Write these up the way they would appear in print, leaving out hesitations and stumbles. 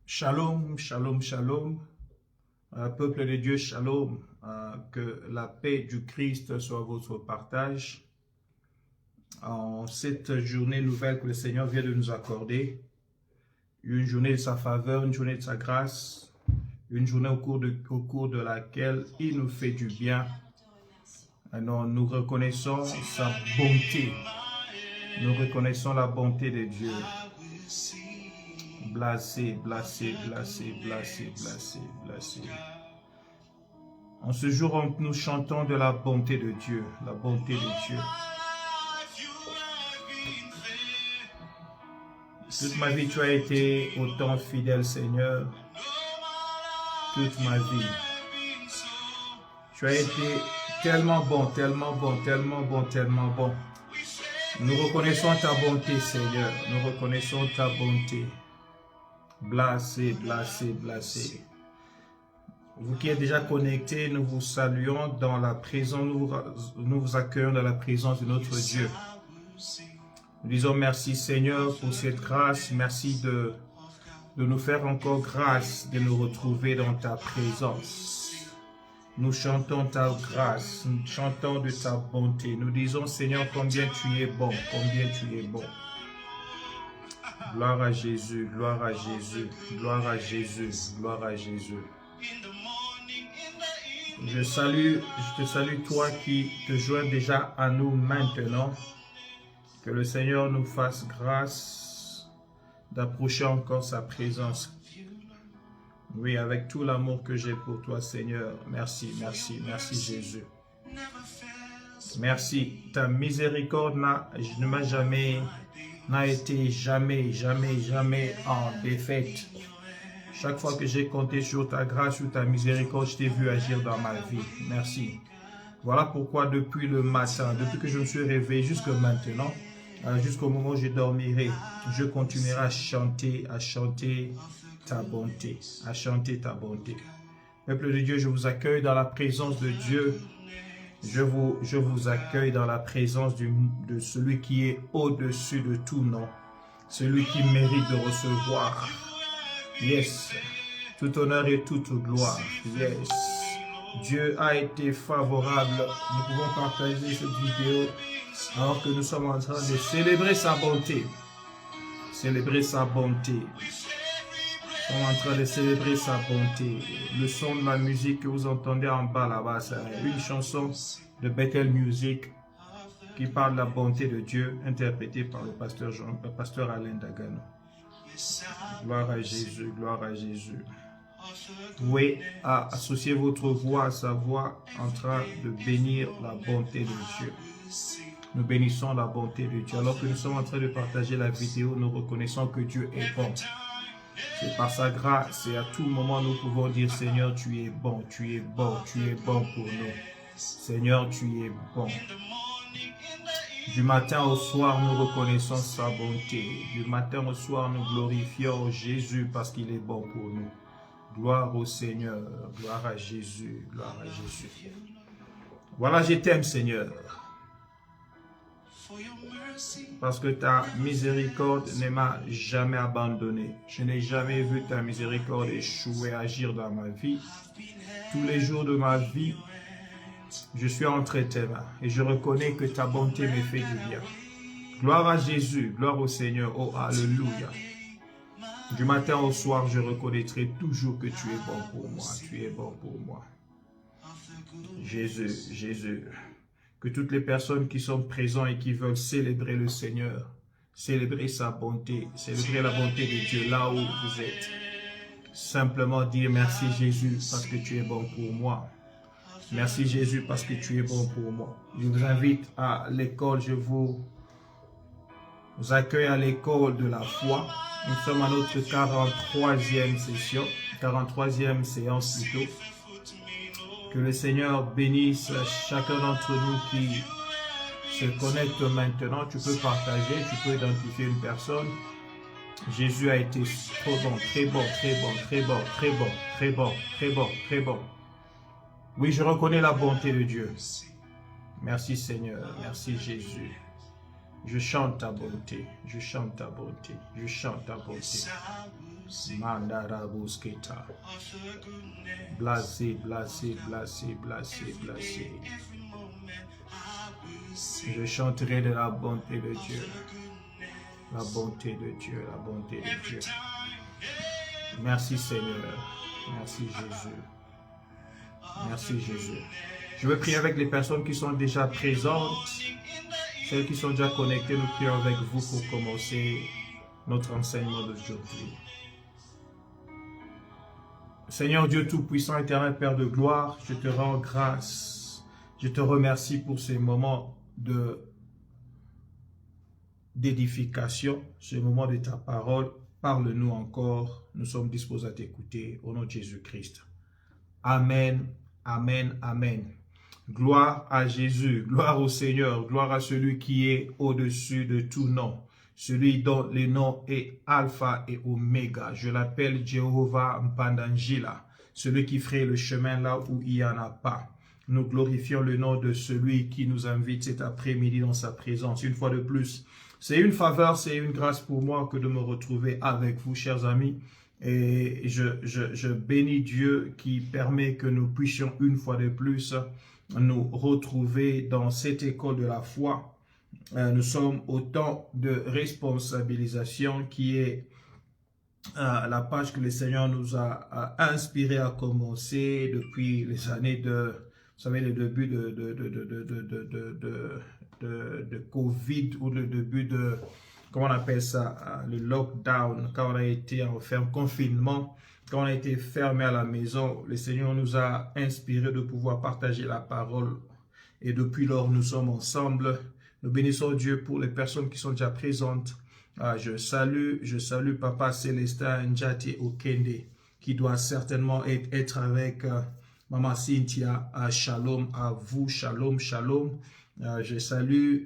Shalom, shalom, shalom. Peuple de Dieu, shalom. Que la paix du Christ soit votre partage. En cette journée nouvelle que le Seigneur vient de nous accorder, une journée de sa faveur, une journée de sa grâce, une journée au cours de laquelle il nous fait du bien. Alors, nous reconnaissons sa bonté. Nous reconnaissons la bonté de Dieu. Blasé, blasé, blasé, blasé, blasé, blasé. En ce jour, nous chantons de la bonté de Dieu, la bonté de Dieu. Toute ma vie, tu as été autant fidèle, Seigneur. Toute ma vie. Tu as été tellement bon, tellement bon, tellement bon, tellement bon. Nous reconnaissons ta bonté, Seigneur. Nous reconnaissons ta bonté. Blasé, blasé, blasé. Vous qui êtes déjà connectés, nous vous saluons dans la présence, nous vous accueillons dans la présence de notre Dieu. Nous disons merci Seigneur pour cette grâce, merci de nous faire encore grâce, de nous retrouver dans ta présence. Nous chantons ta grâce, nous chantons de ta bonté. Nous disons Seigneur combien tu es bon, combien tu es bon. Gloire à Jésus, gloire à Jésus, gloire à Jésus, gloire à Jésus. Je te salue toi qui te joins déjà à nous maintenant. Que le Seigneur nous fasse grâce d'approcher encore sa présence. Oui, avec tout l'amour que j'ai pour toi, Seigneur. Merci, merci, merci Jésus. Merci. Ta miséricorde n'a été jamais en défaite. Chaque fois que j'ai compté sur ta grâce, sur ta miséricorde, je t'ai vu agir dans ma vie. Merci. Voilà pourquoi depuis le matin, depuis que je me suis réveillé jusqu'à maintenant, jusqu'au moment où je dormirai, je continuerai à chanter ta bonté, à chanter ta bonté. Peuple de Dieu, je vous accueille dans la présence de Dieu. Je vous accueille dans la présence de celui qui est au-dessus de tout nom, celui qui mérite de recevoir. Yes, tout honneur et toute gloire. Yes, Dieu a été favorable. Nous pouvons partager cette vidéo alors que nous sommes en train de célébrer sa bonté. Célébrer sa bonté. Nous sommes en train de célébrer sa bonté. Le son de la musique que vous entendez en bas là-bas, c'est une chanson de Bethel Music qui parle de la bonté de Dieu, interprétée par le pasteur Alain Dagano. Gloire à Jésus, gloire à Jésus. Vous pouvez associer votre voix à sa voix en train de bénir la bonté de Dieu. Nous bénissons la bonté de Dieu. Alors que nous sommes en train de partager la vidéo, nous reconnaissons que Dieu est bon. C'est par sa grâce et à tout moment nous pouvons dire Seigneur, tu es bon, tu es bon, tu es bon pour nous. Seigneur, tu es bon. Du matin au soir, nous reconnaissons sa bonté. Du matin au soir, nous glorifions Jésus parce qu'il est bon pour nous. Gloire au Seigneur, gloire à Jésus, gloire à Jésus. Voilà, je t'aime Seigneur. Parce que ta miséricorde ne m'a jamais abandonné. Je n'ai jamais vu ta miséricorde échouer, agir dans ma vie. Tous les jours de ma vie, je suis entre tes mains et je reconnais que ta bonté me fait du bien. Gloire à Jésus, gloire au Seigneur, oh alléluia. Du matin au soir, je reconnaîtrai toujours que tu es bon pour moi, tu es bon pour moi. Jésus, Jésus, que toutes les personnes qui sont présentes et qui veulent célébrer le Seigneur, célébrer sa bonté, célébrer la bonté de Dieu là où vous êtes. Simplement dire merci Jésus parce que tu es bon pour moi. Merci Jésus parce que tu es bon pour moi. Je vous invite à l'école, je vous accueille à l'école de la foi. Nous sommes à notre 43e session, 43e séance plutôt. Que le Seigneur bénisse chacun d'entre nous qui se connecte maintenant. Tu peux partager, tu peux identifier une personne. Jésus a été trop bon, très bon, très bon, très bon, très bon, très bon, très bon, très bon. Oui, je reconnais la bonté de Dieu. Merci Seigneur, merci Jésus. Je chante ta bonté, je chante ta bonté, je chante ta bonté. Mandarabusketa. Blasé, blasé, blasé, blasé, blasé. Je chanterai de la bonté de Dieu. La bonté de Dieu, la bonté de Dieu. Merci Seigneur. Merci Jésus. Merci Jésus. Je veux prier avec les personnes qui sont déjà présentes. Celles qui sont déjà connectées, nous prions avec vous pour commencer notre enseignement d'aujourd'hui. Seigneur Dieu Tout-Puissant, Éternel Père de gloire, je te rends grâce. Je te remercie pour ces moments d'édification, ce moment de ta parole. Parle-nous encore, nous sommes disposés à t'écouter au nom de Jésus-Christ. Amen, amen, amen. Gloire à Jésus, gloire au Seigneur, gloire à celui qui est au-dessus de tout nom. Celui dont le nom est Alpha et Oméga. Je l'appelle Jéhovah Mpandangila, celui qui ferait le chemin là où il n'y en a pas. Nous glorifions le nom de celui qui nous invite cet après-midi dans sa présence. Une fois de plus, c'est une faveur, c'est une grâce pour moi que de me retrouver avec vous, chers amis. Et je bénis Dieu qui permet que nous puissions une fois de plus nous retrouver dans cette école de la foi. Nous sommes au temps de responsabilisation qui est la page que le Seigneur nous a inspiré à commencer depuis les années de, vous savez, le début de Covid ou le début de, comment on appelle ça, le lockdown, quand on a été en ferme confinement, quand on a été fermé à la maison. Le Seigneur nous a inspiré de pouvoir partager la parole et depuis lors nous sommes ensemble. Nous bénissons Dieu pour les personnes qui sont déjà présentes. Je salue Papa Célestin Njati Okende, qui doit certainement être avec Maman Cynthia. Shalom à vous, shalom, shalom. Je salue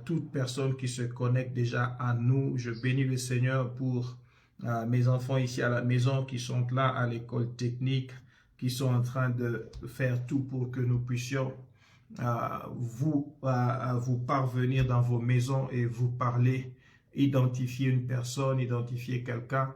toute personne qui se connecte déjà à nous. Je bénis le Seigneur pour mes enfants ici à la maison qui sont là à l'école technique, qui sont en train de faire tout pour que nous puissions vous parvenir dans vos maisons et vous parler, identifier une personne, identifier quelqu'un,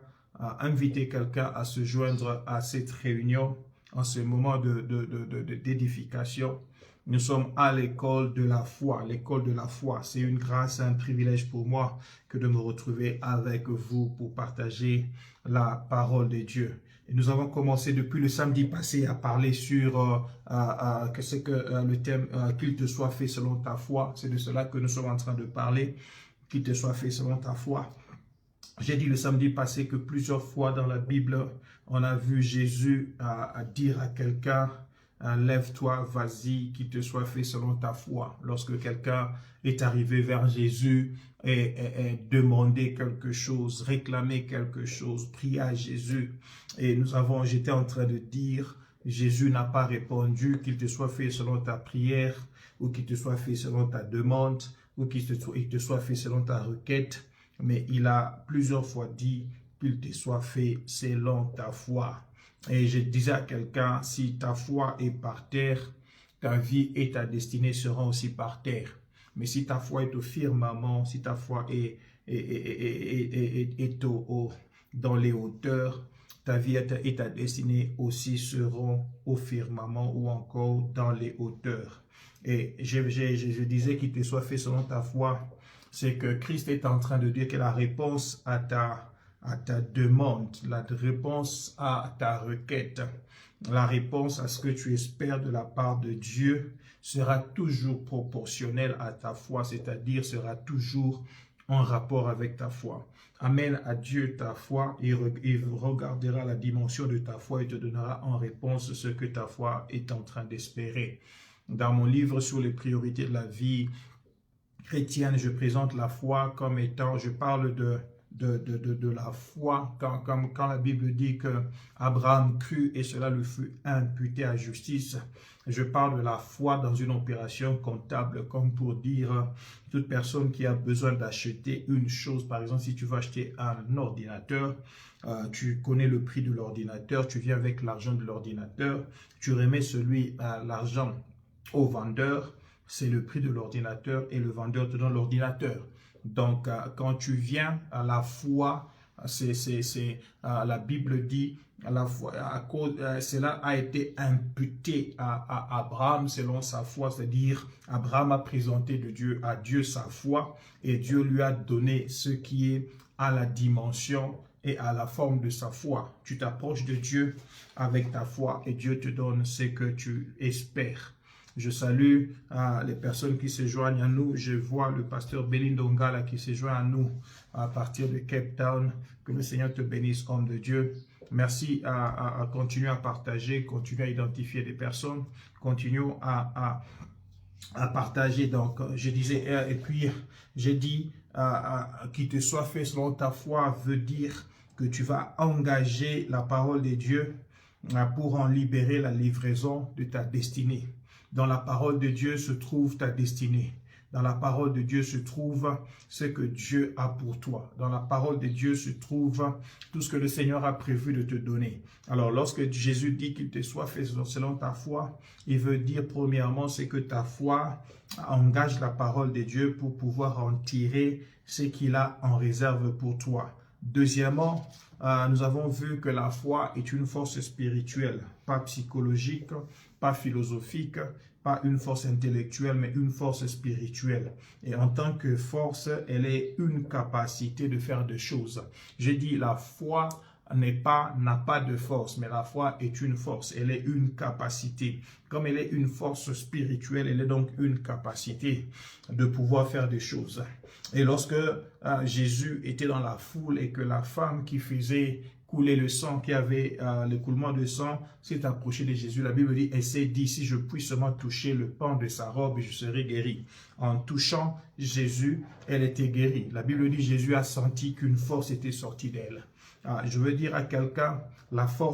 inviter quelqu'un à se joindre à cette réunion en ce moment d'édification. Nous sommes à l'école de la foi. L'école de la foi, c'est une grâce, un privilège pour moi que de me retrouver avec vous pour partager la parole de Dieu. Et nous avons commencé depuis le samedi passé à parler sur le thème « Qu'il te soit fait selon ta foi ». C'est de cela que nous sommes en train de parler, « Qu'il te soit fait selon ta foi ». J'ai dit le samedi passé que plusieurs fois dans la Bible, on a vu Jésus dire à quelqu'un « Lève-toi, vas-y, qu'il te soit fait selon ta foi ». Lorsque quelqu'un est arrivé vers Jésus et demandé quelque chose, réclamé quelque chose, prié à Jésus. Et j'étais en train de dire, Jésus n'a pas répondu qu'il te soit fait selon ta prière, ou qu'il te soit fait selon ta demande, ou qu'il te soit fait selon ta requête. Mais il a plusieurs fois dit qu'il te soit fait selon ta foi. Et je disais à quelqu'un, si ta foi est par terre, ta vie et ta destinée seront aussi par terre. Mais si ta foi est au firmament, si ta foi est dans les hauteurs, ta vie et ta destinée aussi seront au firmament ou encore dans les hauteurs. Et je disais qu'il te soit fait selon ta foi. C'est que Christ est en train de dire que la réponse à ta demande, la réponse à ta requête, la réponse à ce que tu espères de la part de Dieu sera toujours proportionnelle à ta foi, c'est-à-dire sera toujours en rapport avec ta foi. Amène à Dieu ta foi, il regardera la dimension de ta foi et te donnera en réponse ce que ta foi est en train d'espérer. Dans mon livre sur les priorités de la vie chrétienne, je présente la foi comme étant, je parle de la foi, quand la Bible dit que Abraham crut et cela lui fut imputé à justice. Je parle de la foi dans une opération comptable, comme pour dire toute personne qui a besoin d'acheter une chose. Par exemple, si tu veux acheter un ordinateur, tu connais le prix de l'ordinateur, tu viens avec l'argent de l'ordinateur, tu remets l'argent au vendeur, c'est le prix de l'ordinateur et le vendeur te donne l'ordinateur. Donc, quand tu viens à la foi La Bible dit, cela a été imputé à Abraham selon sa foi, c'est-à-dire Abraham a présenté à Dieu sa foi et Dieu lui a donné ce qui est à la dimension et à la forme de sa foi. Tu t'approches de Dieu avec ta foi et Dieu te donne ce que tu espères. Je salue les personnes qui se joignent à nous. Je vois le pasteur Belindongala qui se joint à nous à partir de Cape Town. Que le Seigneur te bénisse, homme de Dieu. Merci à continuer à partager, continuer à identifier des personnes, continuons à partager. Donc, je disais, et puis j'ai dit, qu'il te soit fait selon ta foi veut dire que tu vas engager la parole de Dieu pour en libérer la livraison de ta destinée. Dans la parole de Dieu se trouve ta destinée. Dans la parole de Dieu se trouve ce que Dieu a pour toi. Dans la parole de Dieu se trouve tout ce que le Seigneur a prévu de te donner. Alors, lorsque Jésus dit qu'il te soit fait selon ta foi, il veut dire premièrement, c'est que ta foi engage la parole de Dieu pour pouvoir en tirer ce qu'il a en réserve pour toi. Deuxièmement, nous avons vu que la foi est une force spirituelle, pas psychologique, pas philosophique, pas une force intellectuelle, mais une force spirituelle. Et en tant que force, elle est une capacité de faire des choses. J'ai dit, la foi n'a pas de force, mais la foi est une force, elle est une capacité. Comme elle est une force spirituelle, elle est donc une capacité de pouvoir faire des choses. Et lorsque Jésus était dans la foule et que la femme qui faisait couler le sang, qui avait l'écoulement de sang, s'est approchée de Jésus, la Bible dit, elle s'est dit, si je puis seulement toucher le pan de sa robe, je serai guéri. En touchant Jésus, elle était guérie. La Bible dit, Jésus a senti qu'une force était sortie d'elle. Je veux dire à quelqu'un, la foi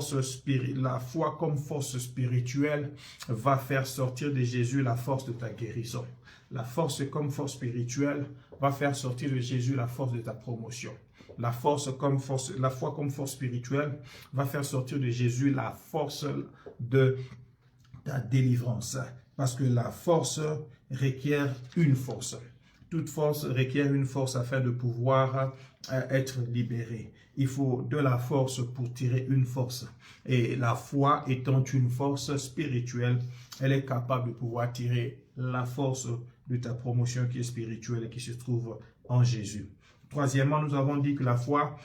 comme force spirituelle va faire sortir de Jésus la force de ta guérison. La force comme force spirituelle va faire sortir de Jésus la force de ta promotion. La foi comme force spirituelle va faire sortir de Jésus la force de ta délivrance. Parce que la force requiert une force. Toute force requiert une force afin de pouvoir être libéré. Il faut de la force pour tirer une force. Et la foi étant une force spirituelle, elle est capable de pouvoir tirer la force de ta promotion qui est spirituelle et qui se trouve en Jésus. Troisièmement, nous avons dit que la foi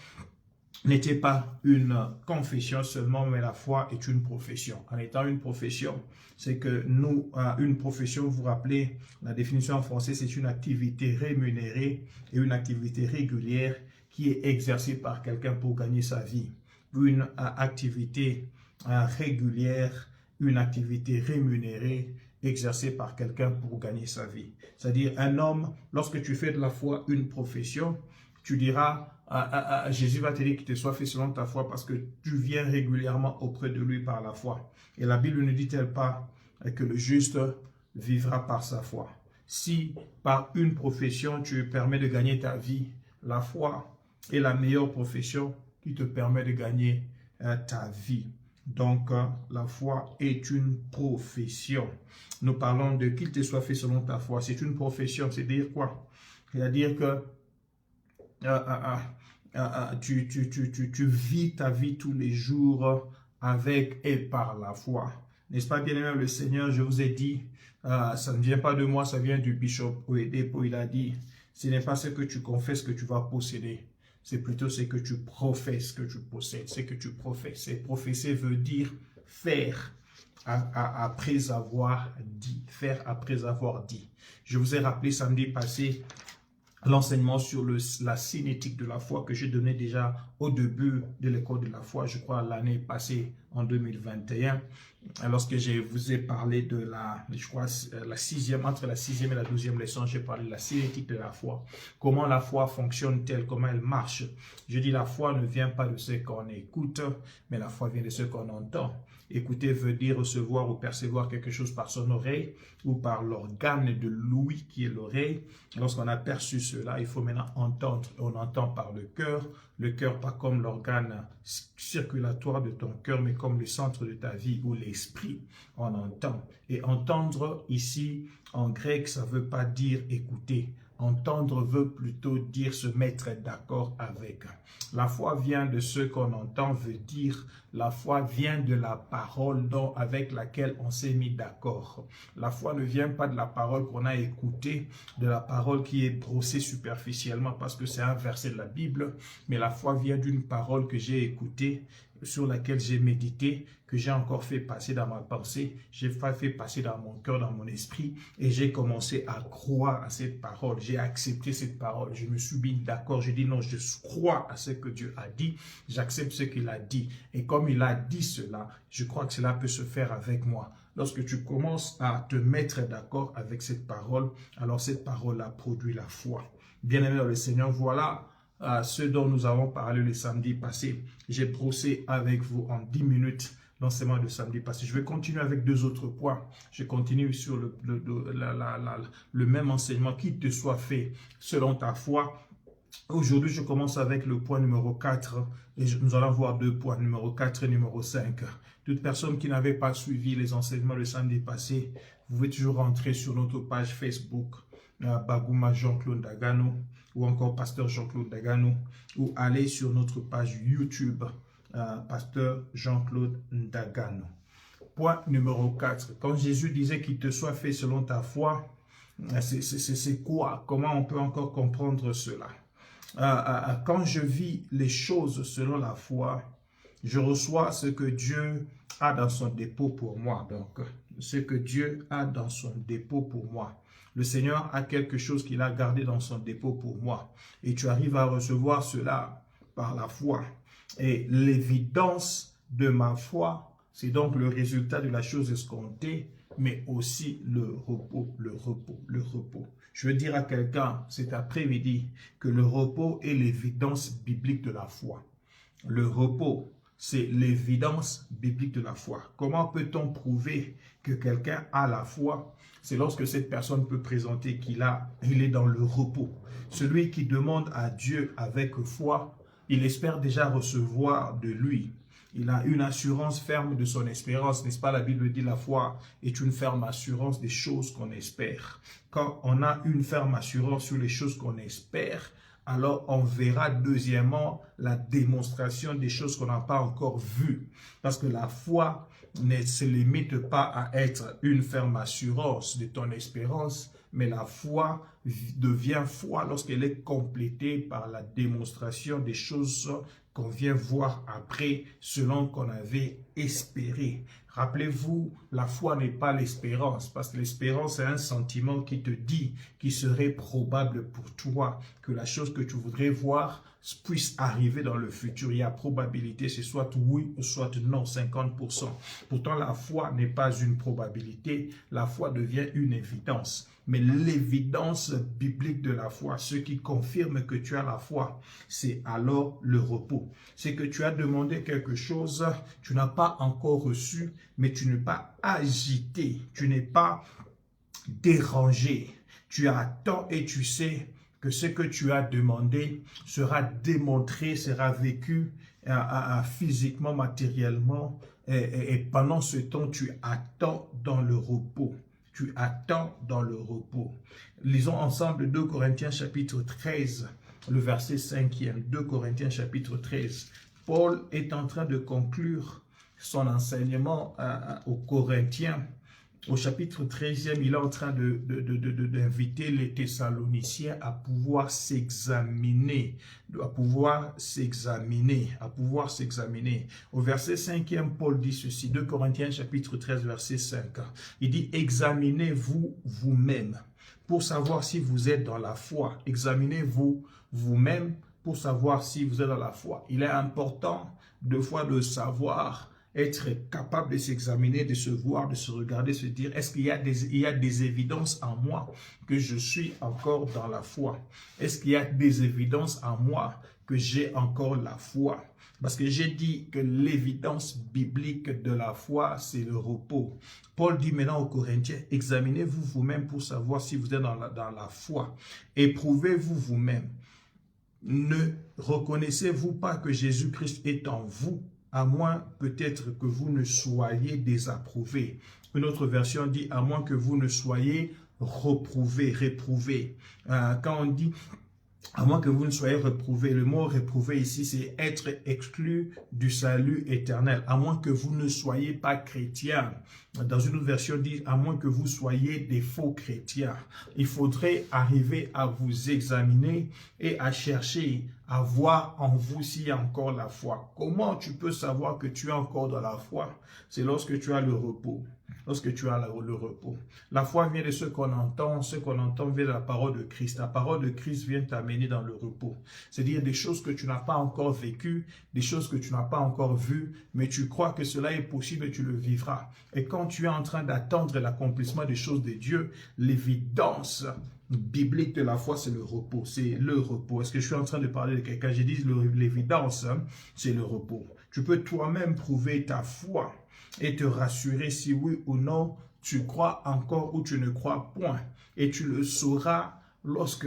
n'était pas une confession seulement, mais la foi est une profession. En étant une profession, c'est que nous, une profession, vous vous rappelez, la définition en français, c'est une activité rémunérée et une activité régulière qui est exercée par quelqu'un pour gagner sa vie. Une activité régulière, une activité rémunérée, exercée par quelqu'un pour gagner sa vie. C'est-à-dire un homme, lorsque tu fais de la foi une profession, tu diras, Jésus va te dire qu'il te soit fait selon ta foi parce que tu viens régulièrement auprès de lui par la foi. Et la Bible ne dit-elle pas que le juste vivra par sa foi? Si par une profession tu permets de gagner ta vie, la foi est la meilleure profession qui te permet de gagner ta vie. Donc, la foi est une profession. Nous parlons de qu'il te soit fait selon ta foi. C'est une profession, c'est-à-dire quoi? C'est-à-dire que tu vis ta vie tous les jours avec et par la foi. N'est-ce pas, bien-aimé, le Seigneur, je vous ai dit, ça ne vient pas de moi, ça vient du bishop Oyedepo. Il a dit, ce n'est pas ce que tu confesses que tu vas posséder. C'est plutôt ce que tu professes que tu possèdes, ce que tu professes. Et professer veut dire faire après avoir dit. Faire après avoir dit. Je vous ai rappelé samedi passé l'enseignement sur la cinétique de la foi que j'ai donné déjà au début de l'école de la foi, je crois l'année passée en 2021, lorsque je vous ai parlé de entre la 6e et la 12e leçon, j'ai parlé de la cinétique de la foi, comment la foi fonctionne-t-elle, comment elle marche. Je dis la foi ne vient pas de ce qu'on écoute, mais la foi vient de ce qu'on entend. Écouter veut dire recevoir ou percevoir quelque chose par son oreille ou par l'organe de l'ouïe qui est l'oreille. Lorsqu'on a perçu cela, il faut maintenant entendre. On entend par le cœur pas comme l'organe circulatoire de ton cœur, mais comme le centre de ta vie ou l'esprit. On entend. Et entendre ici, en grec, ça ne veut pas dire écouter. Entendre veut plutôt dire se mettre d'accord avec. La foi vient de ce qu'on entend, veut dire la foi vient de la parole avec laquelle on s'est mis d'accord. La foi ne vient pas de la parole qu'on a écoutée, de la parole qui est brossée superficiellement parce que c'est un verset de la Bible, mais la foi vient d'une parole que j'ai écoutée, sur laquelle j'ai médité, que j'ai encore fait passer dans ma pensée, j'ai fait passer dans mon cœur, dans mon esprit, et j'ai commencé à croire à cette parole. J'ai accepté cette parole. Je me suis mis d'accord. J'ai dit non, je crois à ce que Dieu a dit. J'accepte ce qu'il a dit. Et comme il a dit cela, je crois que cela peut se faire avec moi. Lorsque tu commences à te mettre d'accord avec cette parole, alors cette parole-là produit la foi. Bien-aimé dans le Seigneur, voilà ce dont nous avons parlé le samedi passé. J'ai brossé avec vous en 10 minutes l'enseignement de samedi passé. Je vais continuer avec 2 autres points. Je continue sur le même enseignement qui te soit fait selon ta foi. Aujourd'hui, je commence avec le point numéro 4 et nous allons voir 2 points, numéro 4 et numéro 5. Toute personne qui n'avait pas suivi les enseignements le samedi passé, vous pouvez toujours rentrer sur notre page Facebook, Bagouma Jean-Claude Ndagano, ou encore Pasteur Jean-Claude Ndagano, ou aller sur notre page YouTube, Pasteur Jean-Claude Ndagano. Point numéro 4. Quand Jésus disait qu'il te soit fait selon ta foi, c'est quoi? Comment on peut encore comprendre cela? Quand je vis les choses selon la foi, je reçois ce que Dieu a dans son dépôt pour moi. Donc, ce que Dieu a dans son dépôt pour moi. Le Seigneur a quelque chose qu'il a gardé dans son dépôt pour moi. Et tu arrives à recevoir cela par la foi. Et l'évidence de ma foi, c'est donc le résultat de la chose escomptée, mais aussi le repos, le repos, le repos. Je veux dire à quelqu'un cet après-midi que le repos est l'évidence biblique de la foi. Le repos, c'est l'évidence biblique de la foi. Comment peut-on prouver que quelqu'un a la foi? C'est lorsque cette personne peut présenter qu'il est dans le repos. Celui qui demande à Dieu avec foi, il espère déjà recevoir de lui. Il a une assurance ferme de son espérance, n'est-ce pas? La Bible dit la foi est une ferme assurance des choses qu'on espère. Quand on a une ferme assurance sur les choses qu'on espère, alors on verra deuxièmement la démonstration des choses qu'on n'a pas encore vues. Parce que la foi ne se limite pas à être une ferme assurance de ton espérance, mais la foi devient foi lorsqu'elle est complétée par la démonstration des choses qu'on vient voir après selon qu'on avait espéré. Rappelez-vous, la foi n'est pas l'espérance, parce que l'espérance est un sentiment qui te dit qu'il serait probable pour toi que la chose que tu voudrais voir puisse arriver dans le futur. Il y a probabilité, c'est soit oui ou soit non, 50%. Pourtant, la foi n'est pas une probabilité, la foi devient une évidence. Mais l'évidence biblique de la foi, ce qui confirme que tu as la foi, c'est alors le repos. C'est que tu as demandé quelque chose, tu n'as pas encore reçu, mais tu n'es pas agité, tu n'es pas dérangé. Tu attends et tu sais que ce que tu as demandé sera démontré, sera vécu physiquement, matériellement. Et pendant ce temps, tu attends dans le repos. Tu attends dans le repos. Lisons ensemble 2 Corinthiens chapitre 13, le verset 5e. 2 Corinthiens chapitre 13. Paul est en train de conclure son enseignement aux Corinthiens. Au chapitre 13e, il est en train d'inviter les Thessaloniciens à pouvoir s'examiner, à pouvoir s'examiner. Au verset 5e, Paul dit ceci, 2 Corinthiens chapitre 13, verset 5. Il dit, examinez-vous vous-même pour savoir si vous êtes dans la foi. Examinez-vous vous-même pour savoir si vous êtes dans la foi. Il est important deux fois de savoir, être capable de s'examiner, de se voir, de se regarder, se dire, est-ce qu'il y a des évidences en moi que je suis encore dans la foi? Est-ce qu'il y a des évidences en moi que j'ai encore la foi? Parce que j'ai dit que l'évidence biblique de la foi, c'est le repos. Paul dit maintenant aux Corinthiens, examinez-vous vous-même pour savoir si vous êtes dans la foi. Éprouvez-vous vous-même. Ne reconnaissez-vous pas que Jésus-Christ est en vous, à moins peut-être que vous ne soyez désapprouvé. Une autre version dit, à moins que vous ne soyez reprouvé, réprouvé. Quand on dit à moins que vous ne soyez réprouvé, le mot réprouvé ici, c'est être exclu du salut éternel. À moins que vous ne soyez pas chrétien. Dans une autre version, dit à moins que vous soyez des faux chrétiens. Il faudrait arriver à vous examiner et à chercher, à voir en vous s'il y a encore la foi. Comment tu peux savoir que tu es encore dans la foi? C'est lorsque tu as le repos. Lorsque tu as le repos. La foi vient de ce qu'on entend vient de la parole de Christ. La parole de Christ vient t'amener dans le repos. C'est-à-dire des choses que tu n'as pas encore vécues, des choses que tu n'as pas encore vues, mais tu crois que cela est possible et tu le vivras. Et quand tu es en train d'attendre l'accomplissement des choses de Dieu, l'évidence biblique de la foi, c'est le repos. C'est le repos. Est-ce que je suis en train de parler de quelqu'un? J'ai dit l'évidence, c'est le repos. Tu peux toi-même prouver ta foi et te rassurer si oui ou non tu crois encore ou tu ne crois point. Et tu le sauras lorsque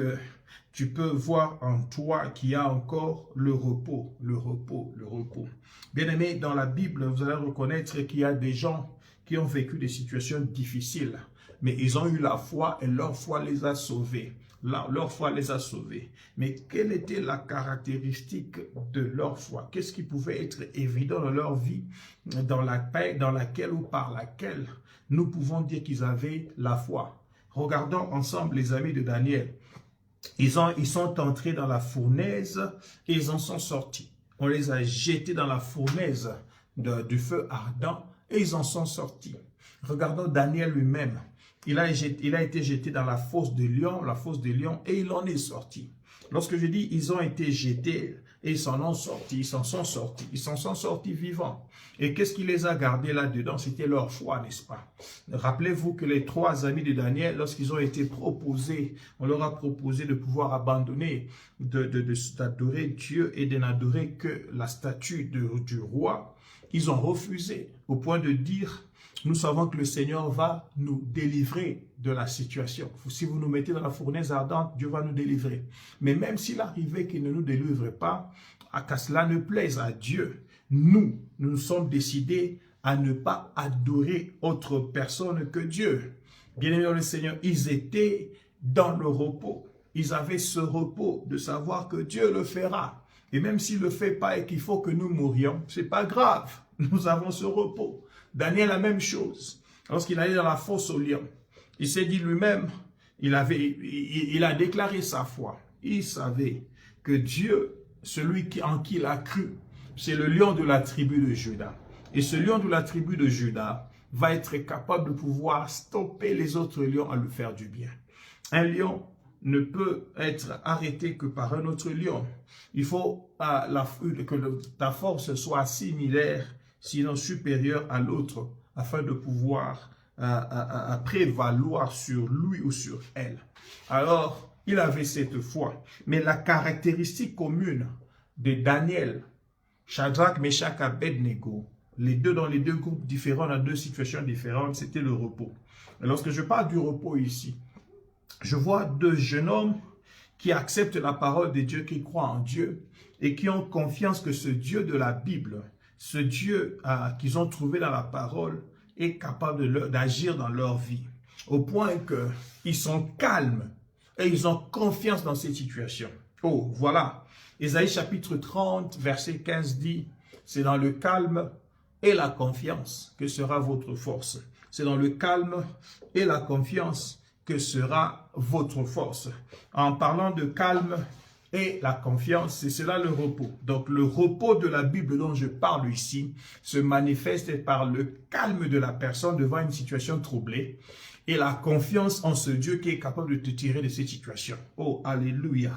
tu peux voir en toi qu'il y a encore le repos, le repos, le repos. Bien-aimés, dans la Bible, vous allez reconnaître qu'il y a des gens qui ont vécu des situations difficiles, mais ils ont eu la foi et leur foi les a sauvés. Leur foi les a sauvés. Mais quelle était la caractéristique de leur foi? Qu'est-ce qui pouvait être évident dans leur vie, dans la paix, dans laquelle ou par laquelle nous pouvons dire qu'ils avaient la foi? Regardons ensemble les amis de Daniel. Ils sont entrés dans la fournaise et ils en sont sortis. On les a jetés dans la fournaise du feu ardent et ils en sont sortis. Regardons Daniel lui-même. Il a été jeté dans la fosse de lion, et il en est sorti. Lorsque je dis ils ont été jetés et ils s'en sont sortis vivants. Et qu'est-ce qui les a gardés là-dedans? C'était leur foi, n'est-ce pas? Rappelez-vous que les 3 amis de Daniel, lorsqu'ils ont été proposés, on leur a proposé de pouvoir abandonner, d'adorer Dieu et de n'adorer que la statue du roi. Ils ont refusé au point de dire: nous savons que le Seigneur va nous délivrer de la situation. Si vous nous mettez dans la fournaise ardente, Dieu va nous délivrer. Mais même s'il arrivait qu'il ne nous délivre pas, qu'à cela ne plaise à Dieu, nous sommes décidés à ne pas adorer autre personne que Dieu. Bien-aimés dans le Seigneur, ils étaient dans le repos. Ils avaient ce repos de savoir que Dieu le fera. Et même s'il ne le fait pas et qu'il faut que nous mourions, ce n'est pas grave. Nous avons ce repos. Daniel, la même chose. Lorsqu'il allait dans la fosse aux lions, il s'est dit lui-même, il a déclaré sa foi. Il savait que Dieu, celui en qui il a cru, c'est le lion de la tribu de Juda. Et ce lion de la tribu de Juda va être capable de pouvoir stopper les autres lions à lui faire du bien. Un lion ne peut être arrêté que par un autre lion. Il faut que ta force soit similaire, sinon supérieure à l'autre, afin de pouvoir prévaloir sur lui ou sur elle. Alors, il avait cette foi. Mais la caractéristique commune de Daniel, Shadrach, Meshach, Abednego, dans les deux groupes différents, dans 2 situations différentes, c'était le repos. Et lorsque je parle du repos ici, je vois 2 jeunes hommes qui acceptent la parole de Dieu, qui croient en Dieu et qui ont confiance que ce Dieu de la Bible, ce Dieu qu'ils ont trouvé dans la parole, est capable d'agir dans leur vie. Au point qu'ils sont calmes et ils ont confiance dans cette situation. Oh, voilà. Ésaïe chapitre 30, verset 15 dit, c'est dans le calme et la confiance que sera votre force. C'est dans le calme et la confiance que sera votre force. En parlant de calme et la confiance, c'est cela le repos. Donc le repos de la Bible dont je parle ici se manifeste par le calme de la personne devant une situation troublée et la confiance en ce Dieu qui est capable de te tirer de cette situation. Oh, alléluia.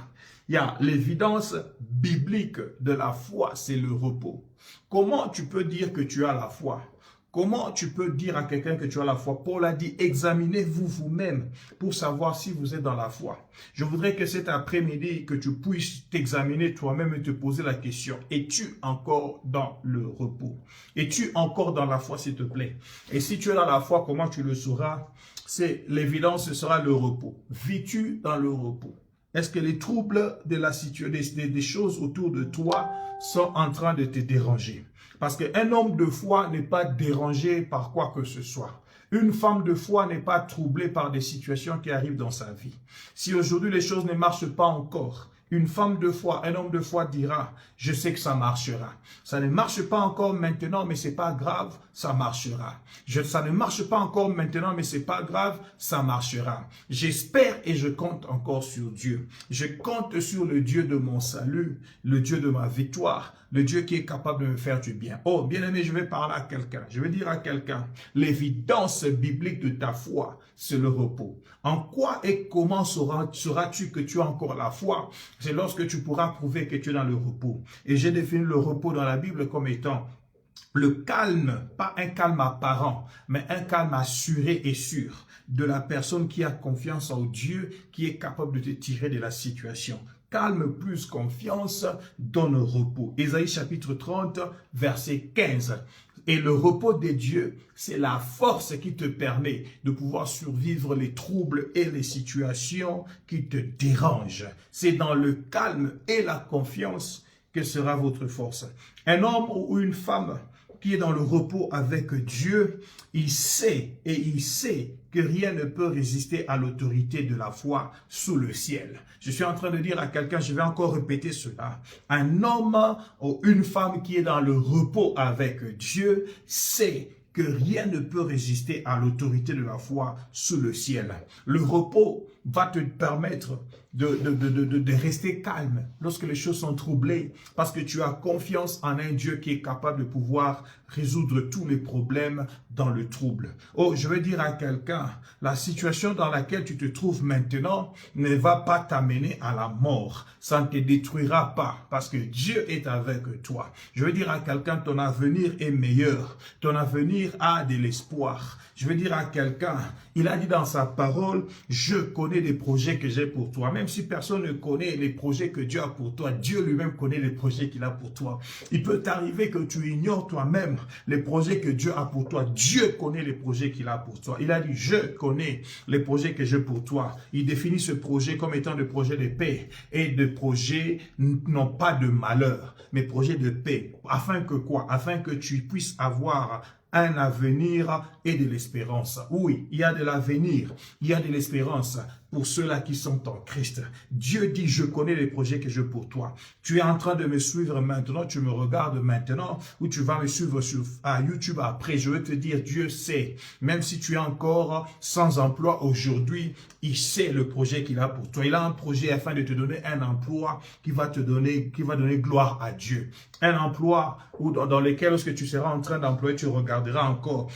Il y a l'évidence biblique de la foi, c'est le repos. Comment tu peux dire que tu as la foi? Comment tu peux dire à quelqu'un que tu as la foi? Paul a dit, examinez-vous vous-même pour savoir si vous êtes dans la foi. Je voudrais que cet après-midi, que tu puisses t'examiner toi-même et te poser la question, es-tu encore dans le repos? Es-tu encore dans la foi, s'il te plaît? Et si tu es dans la foi, comment tu le sauras? C'est l'évidence, ce sera le repos. Vis-tu dans le repos? Est-ce que les troubles de la situation, des choses autour de toi sont en train de te déranger? Parce qu'un homme de foi n'est pas dérangé par quoi que ce soit. Une femme de foi n'est pas troublée par des situations qui arrivent dans sa vie. Si aujourd'hui les choses ne marchent pas encore, une femme de foi, un homme de foi dira, je sais que ça marchera. Ça ne marche pas encore maintenant, mais c'est pas grave, ça marchera. Ça ne marche pas encore maintenant, mais c'est pas grave, ça marchera. J'espère et je compte encore sur Dieu. Je compte sur le Dieu de mon salut, le Dieu de ma victoire, le Dieu qui est capable de me faire du bien. Oh, bien-aimé, je vais parler à quelqu'un. Je vais dire à quelqu'un, l'évidence biblique de ta foi, c'est le repos. En quoi et comment sauras-tu que tu as encore la foi? C'est lorsque tu pourras prouver que tu es dans le repos. Et j'ai défini le repos dans la Bible comme étant le calme, pas un calme apparent, mais un calme assuré et sûr de la personne qui a confiance en Dieu, qui est capable de te tirer de la situation. Calme plus confiance donne repos. Ésaïe chapitre 30, verset 15. Et le repos de Dieu, c'est la force qui te permet de pouvoir survivre les troubles et les situations qui te dérangent. C'est dans le calme et la confiance que sera votre force. Un homme ou une femme qui est dans le repos avec Dieu, il sait que rien ne peut résister à l'autorité de la foi sous le ciel. Je suis en train de dire à quelqu'un, je vais encore répéter cela. Un homme ou une femme qui est dans le repos avec Dieu sait que rien ne peut résister à l'autorité de la foi sous le ciel. Le repos va te permettre de rester calme lorsque les choses sont troublées, parce que tu as confiance en un Dieu qui est capable de pouvoir résoudre tous les problèmes dans le trouble. Oh, je veux dire à quelqu'un, la situation dans laquelle tu te trouves maintenant ne va pas t'amener à la mort. Ça ne te détruira pas, parce que Dieu est avec toi. Je veux dire à quelqu'un, ton avenir est meilleur. Ton avenir a de l'espoir. Je veux dire à quelqu'un, il a dit dans sa parole, je connais les projets que j'ai pour toi. Même si personne ne connaît les projets que Dieu a pour toi, Dieu lui-même connaît les projets qu'il a pour toi. Il peut t'arriver que tu ignores toi-même les projets que Dieu a pour toi. Dieu connaît les projets qu'il a pour toi. Il a dit, je connais les projets que j'ai pour toi. Il définit ce projet comme étant des projets de paix et de projets non pas de malheur, mais projets de paix. Afin que quoi? Afin que tu puisses avoir un avenir et de l'espérance. Oui, il y a de l'avenir, il y a de l'espérance pour ceux-là qui sont en Christ. Dieu dit, je connais les projets que j'ai pour toi. Tu es en train de me suivre maintenant, tu me regardes maintenant, ou tu vas me suivre à YouTube après. Je veux te dire, Dieu sait, même si tu es encore sans emploi aujourd'hui, il sait le projet qu'il a pour toi. Il a un projet afin de te donner un emploi qui va donner gloire à Dieu. Un emploi dans lequel, lorsque tu seras en train d'employer, tu regarderas encore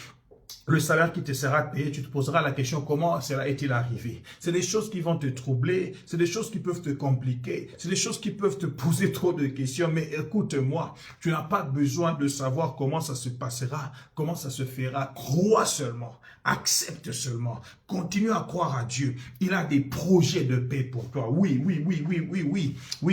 le salaire qui te sera payé, tu te poseras la question, comment cela est-il arrivé? C'est des choses qui vont te troubler, c'est des choses qui peuvent te compliquer, c'est des choses qui peuvent te poser trop de questions, mais écoute-moi, tu n'as pas besoin de savoir comment ça se passera, comment ça se fera, crois seulement, accepte seulement, continue à croire à Dieu. Il a des projets de paix pour toi. Oui,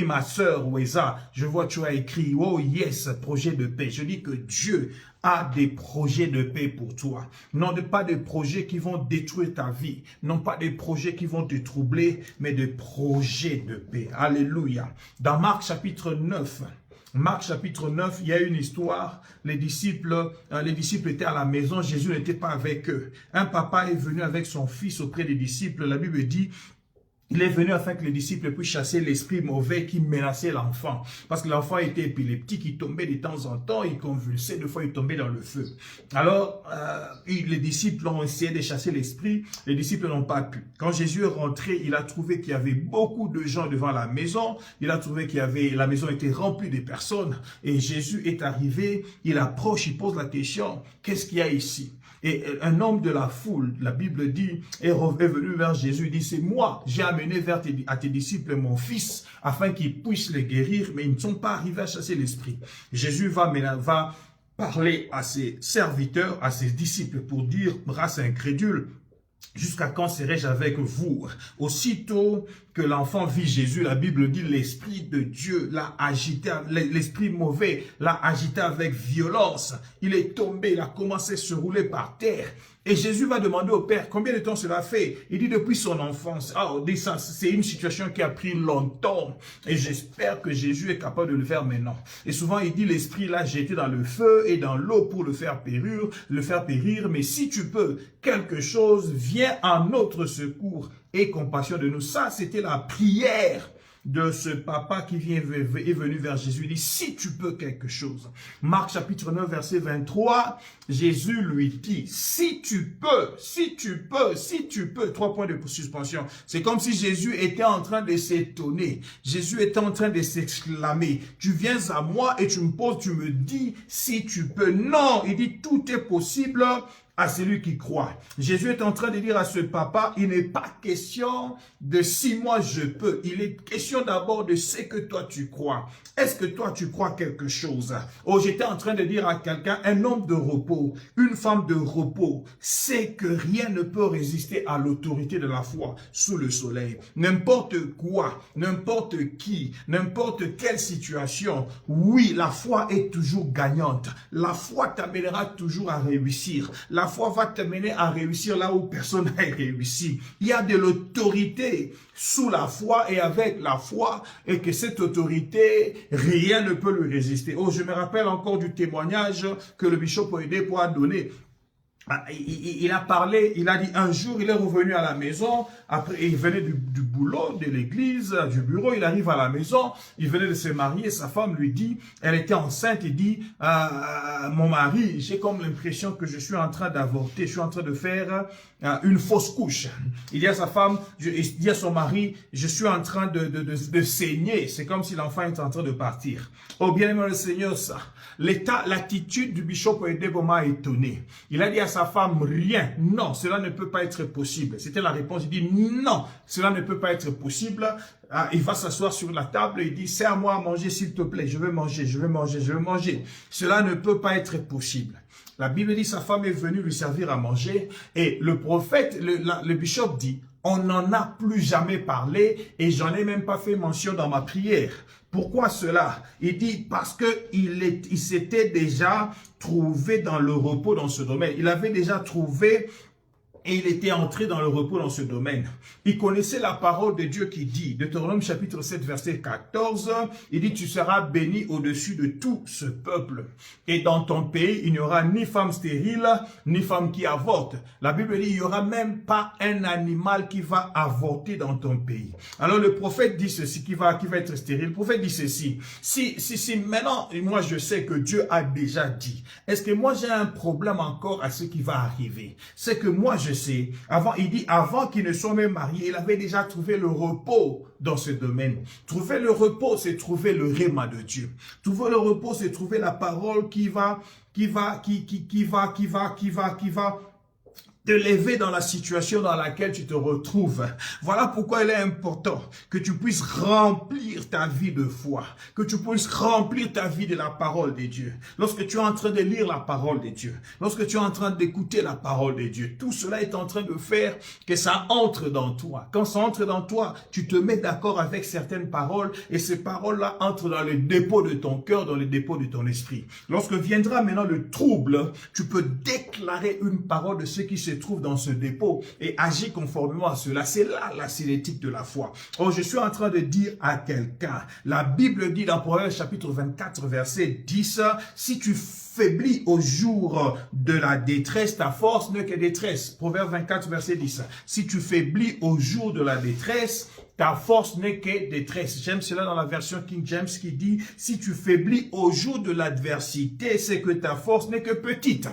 ma sœur Weza, je vois tu as écrit, oh yes, projet de paix. Je dis que Dieu a des projets de paix pour toi. Non pas des projets qui vont détruire ta vie. Non pas des projets qui vont te troubler, mais des projets de paix. Alléluia. Dans Marc chapitre 9, il y a une histoire. Les disciples étaient à la maison, Jésus n'était pas avec eux. Un papa est venu avec son fils auprès des disciples. La Bible dit, il est venu afin que les disciples puissent chasser l'esprit mauvais qui menaçait l'enfant. Parce que l'enfant était épileptique, il tombait de temps en temps, il convulsait, des fois il tombait dans le feu. Alors, les disciples ont essayé de chasser l'esprit, les disciples n'ont pas pu. Quand Jésus est rentré, il a trouvé qu'il y avait beaucoup de gens devant la maison, il a trouvé la maison était remplie de personnes, et Jésus est arrivé, il approche, il pose la question, qu'est-ce qu'il y a ici? Et un homme de la foule, la Bible dit, est venu vers Jésus, il dit, c'est moi, j'ai amené à tes disciples mon fils, afin qu'ils puissent les guérir, mais ils ne sont pas arrivés à chasser l'esprit. Jésus va parler à ses serviteurs, à ses disciples, pour dire, race incrédule, jusqu'à quand serai-je avec vous? Aussitôt que l'enfant vit Jésus, la Bible dit l'Esprit de Dieu l'a agité, l'esprit mauvais l'a agité avec violence. Il est tombé, il a commencé à se rouler par terre. Et Jésus va demander au Père, combien de temps cela fait? Il dit depuis son enfance. Ah, c'est une situation qui a pris longtemps. Et j'espère que Jésus est capable de le faire maintenant. Et souvent, il dit, l'Esprit l'a jeté dans le feu et dans l'eau pour le faire périr. Mais si tu peux, quelque chose, viens en notre secours et compassion de nous. Ça, c'était la prière de ce papa qui est venu vers Jésus. Il dit, si tu peux quelque chose. Marc chapitre 9, verset 23, Jésus lui dit, si tu peux, si tu peux, si tu peux. 3 points de suspension. C'est comme si Jésus était en train de s'étonner. Jésus était en train de s'exclamer. Tu viens à moi et tu me dis, si tu peux. Non, il dit, tout est possible à celui qui croit. Jésus est en train de dire à ce papa, il n'est pas question de si moi je peux. Il est question d'abord de ce que toi tu crois. Est-ce que toi tu crois quelque chose? Oh, j'étais en train de dire à quelqu'un, un homme de repos, une femme de repos, sait que rien ne peut résister à l'autorité de la foi sous le soleil. N'importe quoi, n'importe qui, n'importe quelle situation, oui, la foi est toujours gagnante. La foi t'amènera toujours à réussir. La foi va te mener à réussir là où personne n'a réussi. Il y a de l'autorité sous la foi et avec la foi, et que cette autorité, rien ne peut lui résister. Oh, je me rappelle encore du témoignage que le bishop Oyedepo a donné. Il a parlé, il a dit un jour, il est revenu à la maison, après il venait du boulot, de l'église, du bureau, il arrive à la maison, il venait de se marier, sa femme lui dit, elle était enceinte, il dit, mon mari, j'ai comme l'impression que je suis en train d'avorter, je suis en train de faire une fausse couche. Il dit à sa femme, il dit à son mari, je suis en train de saigner, c'est comme si l'enfant est en train de partir. Oh bien-aimé le Seigneur, ça. L'attitude du bishop Oyedepo m'a étonné. Il a dit à sa femme, rien, non, cela ne peut pas être possible. C'était la réponse, il dit, non, cela ne peut pas être possible. Il va s'asseoir sur la table et il dit, sers-moi à manger s'il te plaît, je veux manger, je veux manger, je veux manger. Cela ne peut pas être possible. La Bible dit, sa femme est venue lui servir à manger et le prophète, le bishop dit, on n'en a plus jamais parlé et j'en ai même pas fait mention dans ma prière. Pourquoi cela? Il dit parce que il s'était déjà trouvé dans le repos dans ce domaine. Il avait déjà trouvé et il était entré dans le repos dans ce domaine. Il connaissait la parole de Dieu qui dit, Deutéronome chapitre 7 verset 14, il dit, tu seras béni au-dessus de tout ce peuple. Et dans ton pays, il n'y aura ni femme stérile, ni femme qui avorte. La Bible dit, il n'y aura même pas un animal qui va avorter dans ton pays. Alors le prophète dit ceci, qui va être stérile. Le prophète dit ceci, si maintenant, moi je sais que Dieu a déjà dit, est-ce que moi j'ai un problème encore à ce qui va arriver? C'est que moi je sais, il dit, avant qu'il ne soit même marié, il avait déjà trouvé le repos dans ce domaine. Trouver le repos, c'est trouver le réma de Dieu. Trouver le repos, c'est trouver la parole qui va te lever dans la situation dans laquelle tu te retrouves. Voilà pourquoi il est important que tu puisses remplir ta vie de foi, que tu puisses remplir ta vie de la parole de Dieu. Lorsque tu es en train de lire la parole de Dieu, lorsque tu es en train d'écouter la parole de Dieu, tout cela est en train de faire que ça entre dans toi. Quand ça entre dans toi, tu te mets d'accord avec certaines paroles et ces paroles-là entrent dans le dépôt de ton cœur, dans le dépôt de ton esprit. Lorsque viendra maintenant le trouble, tu peux déclarer une parole de ce qui se trouve dans ce dépôt et agir conformément à cela. C'est là la cinétique de la foi. Oh, je suis en train de dire à quelqu'un, la Bible dit dans Proverbe chapitre 24 verset 10, si tu faiblis au jour de la détresse, ta force n'est que détresse. Proverbe 24 verset 10. Si tu faiblis au jour de la détresse, ta force n'est que détresse. J'aime cela dans la version King James qui dit, si tu faiblis au jour de l'adversité, c'est que ta force n'est que petite.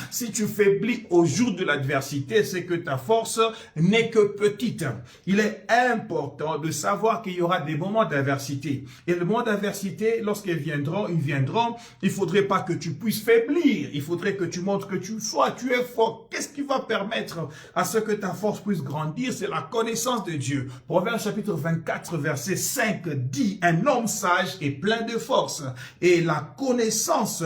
Si tu faiblis au jour de l'adversité, c'est que ta force n'est que petite. Il est important de savoir qu'il y aura des moments d'adversité. Et le moment d'adversité, lorsqu'ils viendront, il faudrait pas que tu puisses faiblir. Il faudrait que tu montres que tu es fort. Qu'est-ce qui va permettre à ce que ta force puisse grandir? C'est la connaissance de Dieu. Proverbe chapitre 24 verset 5 dit, un homme sage est plein de force et la connaissance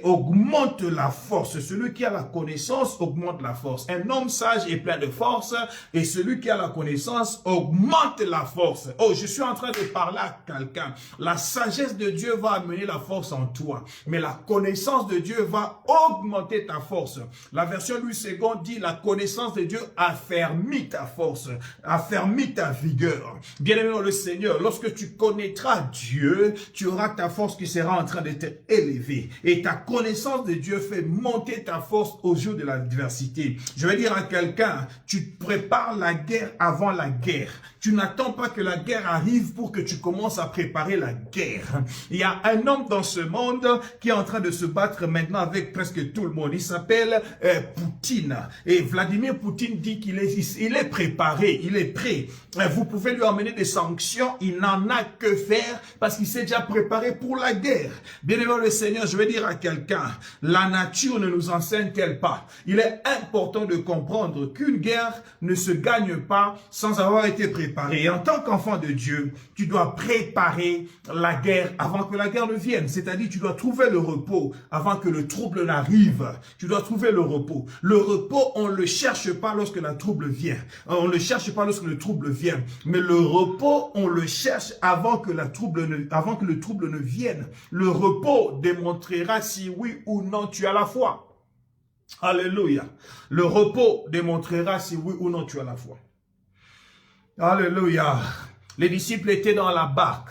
augmente la force. Celui qui a la connaissance augmente la force. Un homme sage est plein de force et celui qui a la connaissance augmente la force. Oh, je suis en train de parler à quelqu'un. La sagesse de Dieu va amener la force en toi, mais la connaissance de Dieu va augmenter ta force. La version Louis II dit la connaissance de Dieu affermit ta force, affermit ta vigueur. Bien-aimé dans le Seigneur, lorsque tu connaîtras Dieu, tu auras ta force qui sera en train d'être élevée. Et ta connaissance de Dieu fait monter ta force au jour de l'adversité. Je vais dire à quelqu'un, tu prépares la guerre avant la guerre. Tu n'attends pas que la guerre arrive pour que tu commences à préparer la guerre. Il y a un homme dans ce monde qui est en train de se battre maintenant avec presque tout le monde. Il s'appelle Poutine. Et Vladimir Poutine dit qu'il est préparé, il est prêt. Vous pouvez lui emmener des sanctions, il n'en a que faire parce qu'il s'est déjà préparé pour la guerre. Bien aimé le Seigneur, je vais dire à quelqu'un, la nature ne nous enseigne-t-elle pas? Il est important de comprendre qu'une guerre ne se gagne pas sans avoir été préparée. Et en tant qu'enfant de Dieu, tu dois préparer la guerre avant que la guerre ne vienne. C'est-à-dire, tu dois trouver le repos avant que le trouble n'arrive. Tu dois trouver le repos. Le repos, on ne le cherche pas lorsque la trouble vient. On ne le cherche pas lorsque le trouble vient. Mais le repos, on le cherche avant que le trouble ne vienne. Le repos démontrera si oui ou non tu as la foi. Alléluia. Le repos démontrera si oui ou non tu as la foi. Alléluia. Les disciples étaient dans la barque.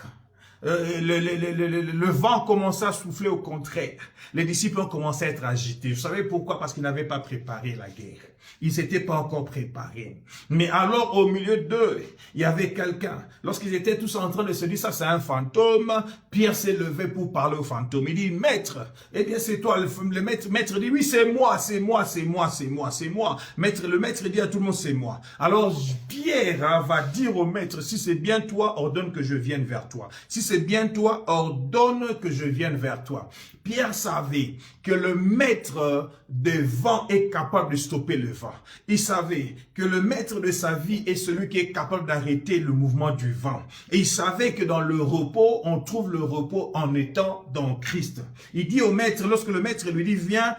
Le vent commençait à souffler au contraire. Les disciples ont commencé à être agités. Vous savez pourquoi? Parce qu'ils n'avaient pas préparé la guerre. Ils n'étaient pas encore préparés. Mais alors, au milieu d'eux, il y avait quelqu'un. Lorsqu'ils étaient tous en train de se dire, ça c'est un fantôme, Pierre s'est levé pour parler au fantôme. Il dit, maître, eh bien c'est toi. Le maître dit, oui, c'est moi, c'est moi, c'est moi, c'est moi, c'est moi. Le maître dit à tout le monde, c'est moi. Alors, Pierre va dire au maître, si c'est bien toi, ordonne que je vienne vers toi. Si c'est bien toi, ordonne que je vienne vers toi. Pierre savait que le maître des vents est capable de stopper le vent. Il savait que le maître de sa vie est celui qui est capable d'arrêter le mouvement du vent. Et il savait que dans le repos, on trouve le repos en étant dans Christ. Il dit au maître, lorsque le maître lui dit, viens,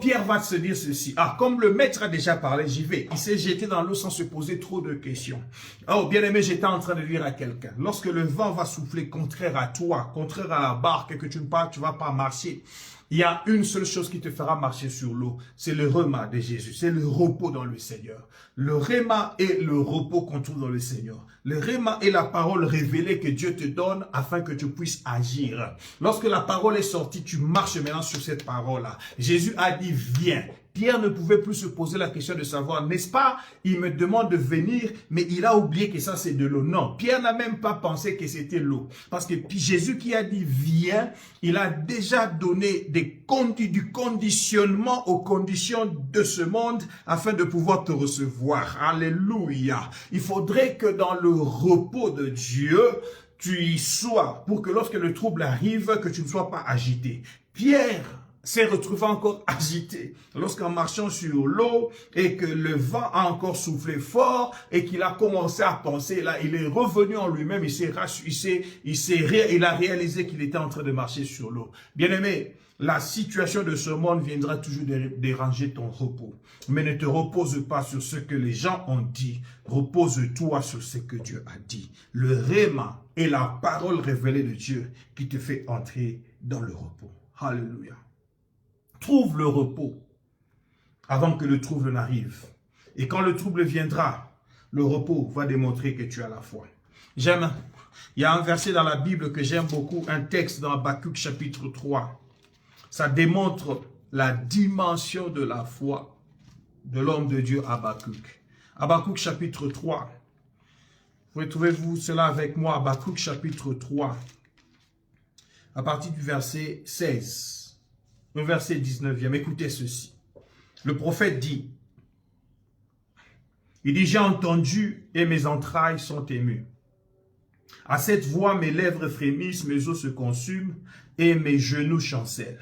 Pierre va se dire ceci. Ah, comme le maître a déjà parlé, j'y vais. Il s'est jeté dans l'eau sans se poser trop de questions. Oh, bien aimé, j'étais en train de dire à quelqu'un. Lorsque le vent va souffler contraire à toi, contraire à la barque, et que tu ne vas pas marcher, il y a une seule chose qui te fera marcher sur l'eau. C'est le rhéma de Jésus. C'est le repos dans le Seigneur. Le rhéma est le repos qu'on trouve dans le Seigneur. Le rhéma est la parole révélée que Dieu te donne afin que tu puisses agir. Lorsque la parole est sortie, tu marches maintenant sur cette parole-là. Jésus a dit, viens. Pierre ne pouvait plus se poser la question de savoir, n'est-ce pas, il me demande de venir, mais il a oublié que ça c'est de l'eau. Non, Pierre n'a même pas pensé que c'était l'eau. Parce que Jésus qui a dit viens, il a déjà donné du conditionnement aux conditions de ce monde afin de pouvoir te recevoir. Alléluia. Il faudrait que dans le repos de Dieu, tu y sois pour que lorsque le trouble arrive, que tu ne sois pas agité. Pierre s'est retrouvé encore agité lorsqu'en marchant sur l'eau et que le vent a encore soufflé fort et qu'il a commencé à penser, là il est revenu en lui-même, il a réalisé qu'il était en train de marcher sur l'eau. Bien-aimé, la situation de ce monde viendra toujours déranger ton repos. Mais ne te repose pas sur ce que les gens ont dit. Repose-toi sur ce que Dieu a dit. Le rhéma est la parole révélée de Dieu qui te fait entrer dans le repos. Alléluia. Trouve le repos avant que le trouble n'arrive. Et quand le trouble viendra, le repos va démontrer que tu as la foi. Il y a un verset dans la Bible que j'aime beaucoup, un texte dans Habakkuk chapitre 3. Ça démontre la dimension de la foi de l'homme de Dieu Habakkuk. Habakkuk chapitre 3. Retrouvez-vous cela avec moi, Habakkuk chapitre 3, à partir du verset 16. Le verset 19e, écoutez ceci. Le prophète dit, il dit, j'ai entendu et mes entrailles sont émues. À cette voix, mes lèvres frémissent, mes os se consument et mes genoux chancellent.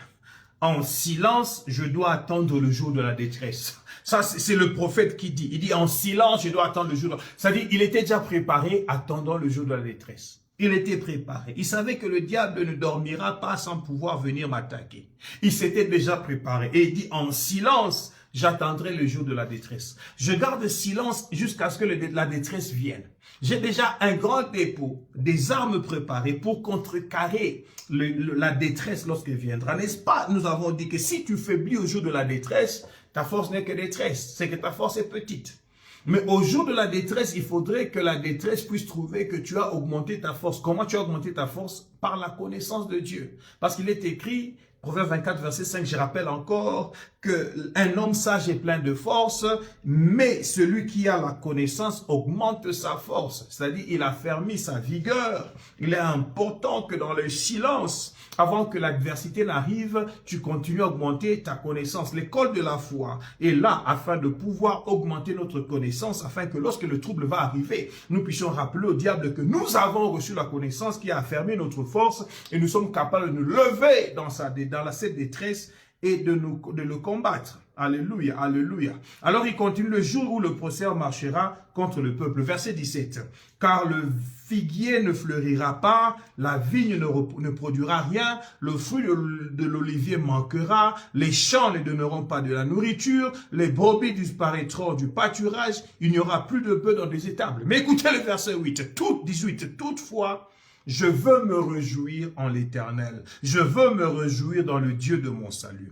En silence, je dois attendre le jour de la détresse. Ça, c'est le prophète qui dit. Il dit, en silence, je dois attendre le jour. C'est-à-dire, il était déjà préparé, attendant le jour de la détresse. Il était préparé. Il savait que le diable ne dormira pas sans pouvoir venir m'attaquer. Il s'était déjà préparé. Et il dit, en silence, J'attendrai le jour de la détresse. Je garde silence jusqu'à ce que la détresse vienne. J'ai déjà un grand dépôt, des armes préparées pour contrecarrer la détresse lorsqu'elle viendra. N'est-ce pas? Nous avons dit que si tu faiblis au jour de la détresse, ta force n'est que détresse. C'est que ta force est petite. Mais au jour de la détresse, il faudrait que la détresse puisse trouver que tu as augmenté ta force. Comment tu as augmenté ta force? Par la connaissance de Dieu. Parce qu'il est écrit, Proverbe 24, verset 5, je rappelle encore qu'un homme sage est plein de force, mais celui qui a la connaissance augmente sa force. C'est-à-dire, il affermit sa vigueur. Il est important que dans le silence, avant que l'adversité n'arrive, tu continues à augmenter ta connaissance. L'école de la foi est là afin de pouvoir augmenter notre connaissance, afin que lorsque le trouble va arriver, nous puissions rappeler au diable que nous avons reçu la connaissance qui a affermi notre force et nous sommes capables de nous lever dans cette détresse et de le combattre. Alléluia, alléluia. Alors il continue, le jour où le procès marchera contre le peuple. Verset 17. Car le figuier ne fleurira pas, la vigne ne produira rien, le fruit de l'olivier manquera, les champs ne donneront pas de la nourriture, les brebis disparaîtront du pâturage, il n'y aura plus de bœufs dans les étables. Mais écoutez le verset 18. Toutefois, je veux me réjouir en l'Éternel. Je veux me réjouir dans le Dieu de mon salut.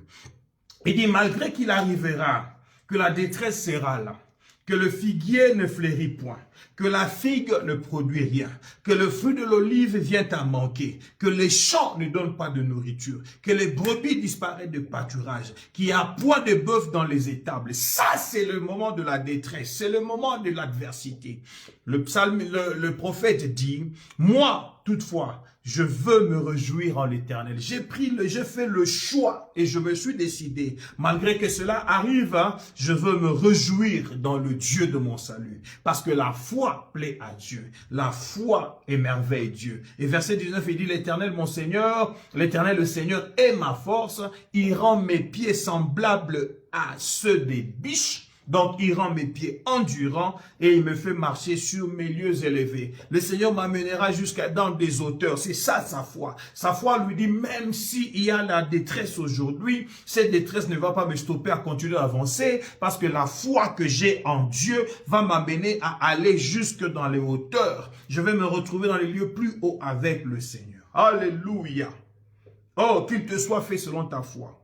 Il dit, malgré qu'il arrivera, que la détresse sera là, que le figuier ne fleurit point, que la figue ne produit rien, que le fruit de l'olive vient à manquer, que les champs ne donnent pas de nourriture, que les brebis disparaissent de pâturage, qu'il n'y a point de bœuf dans les étables. Ça, c'est le moment de la détresse, c'est le moment de l'adversité. Le prophète dit, moi, toutefois, je veux me réjouir en l'Éternel. J'ai fait le choix et je me suis décidé. Malgré que cela arrive, je veux me réjouir dans le Dieu de mon salut. Parce que la foi plaît à Dieu. La foi émerveille Dieu. Et verset 19, il dit, l'Éternel, mon Seigneur, l'Éternel, le Seigneur est ma force. Il rend mes pieds semblables à ceux des biches. Donc, il rend mes pieds endurants et il me fait marcher sur mes lieux élevés. Le Seigneur m'amènera jusqu'à dans des hauteurs. C'est ça sa foi. Sa foi lui dit, même s'il y a la détresse aujourd'hui, cette détresse ne va pas me stopper à continuer d'avancer parce que la foi que j'ai en Dieu va m'amener à aller jusque dans les hauteurs. Je vais me retrouver dans les lieux plus hauts avec le Seigneur. Alléluia. Oh, qu'il te soit fait selon ta foi.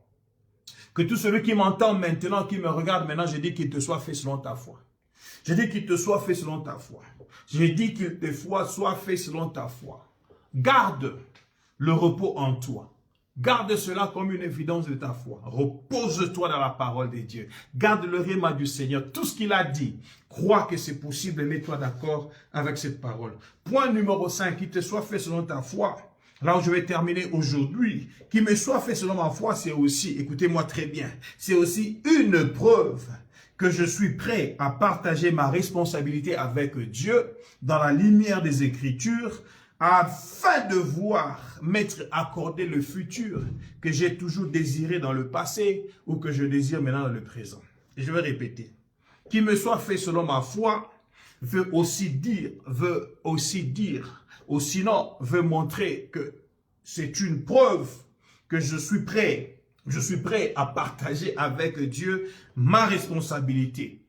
Que tout celui qui m'entend maintenant, qui me regarde maintenant, je dis qu'il te soit fait selon ta foi. Je dis qu'il te soit fait selon ta foi. Je dis qu'il te soit fait selon ta foi. Garde le repos en toi. Garde cela comme une évidence de ta foi. Repose-toi dans la parole de Dieu. Garde le rhéma du Seigneur. Tout ce qu'il a dit, crois que c'est possible et mets-toi d'accord avec cette parole. Point numéro 5, qu'il te soit fait selon ta foi. Là où je vais terminer aujourd'hui, qu'il me soit fait selon ma foi, c'est aussi, écoutez-moi très bien, c'est aussi une preuve que je suis prêt à partager ma responsabilité avec Dieu dans la lumière des Écritures, afin de voir m'être accordé le futur que j'ai toujours désiré dans le passé ou que je désire maintenant dans le présent. Et je vais répéter, qu'il me soit fait selon ma foi veut aussi dire, ou sinon veut montrer que c'est une preuve que je suis prêt à partager avec Dieu ma responsabilité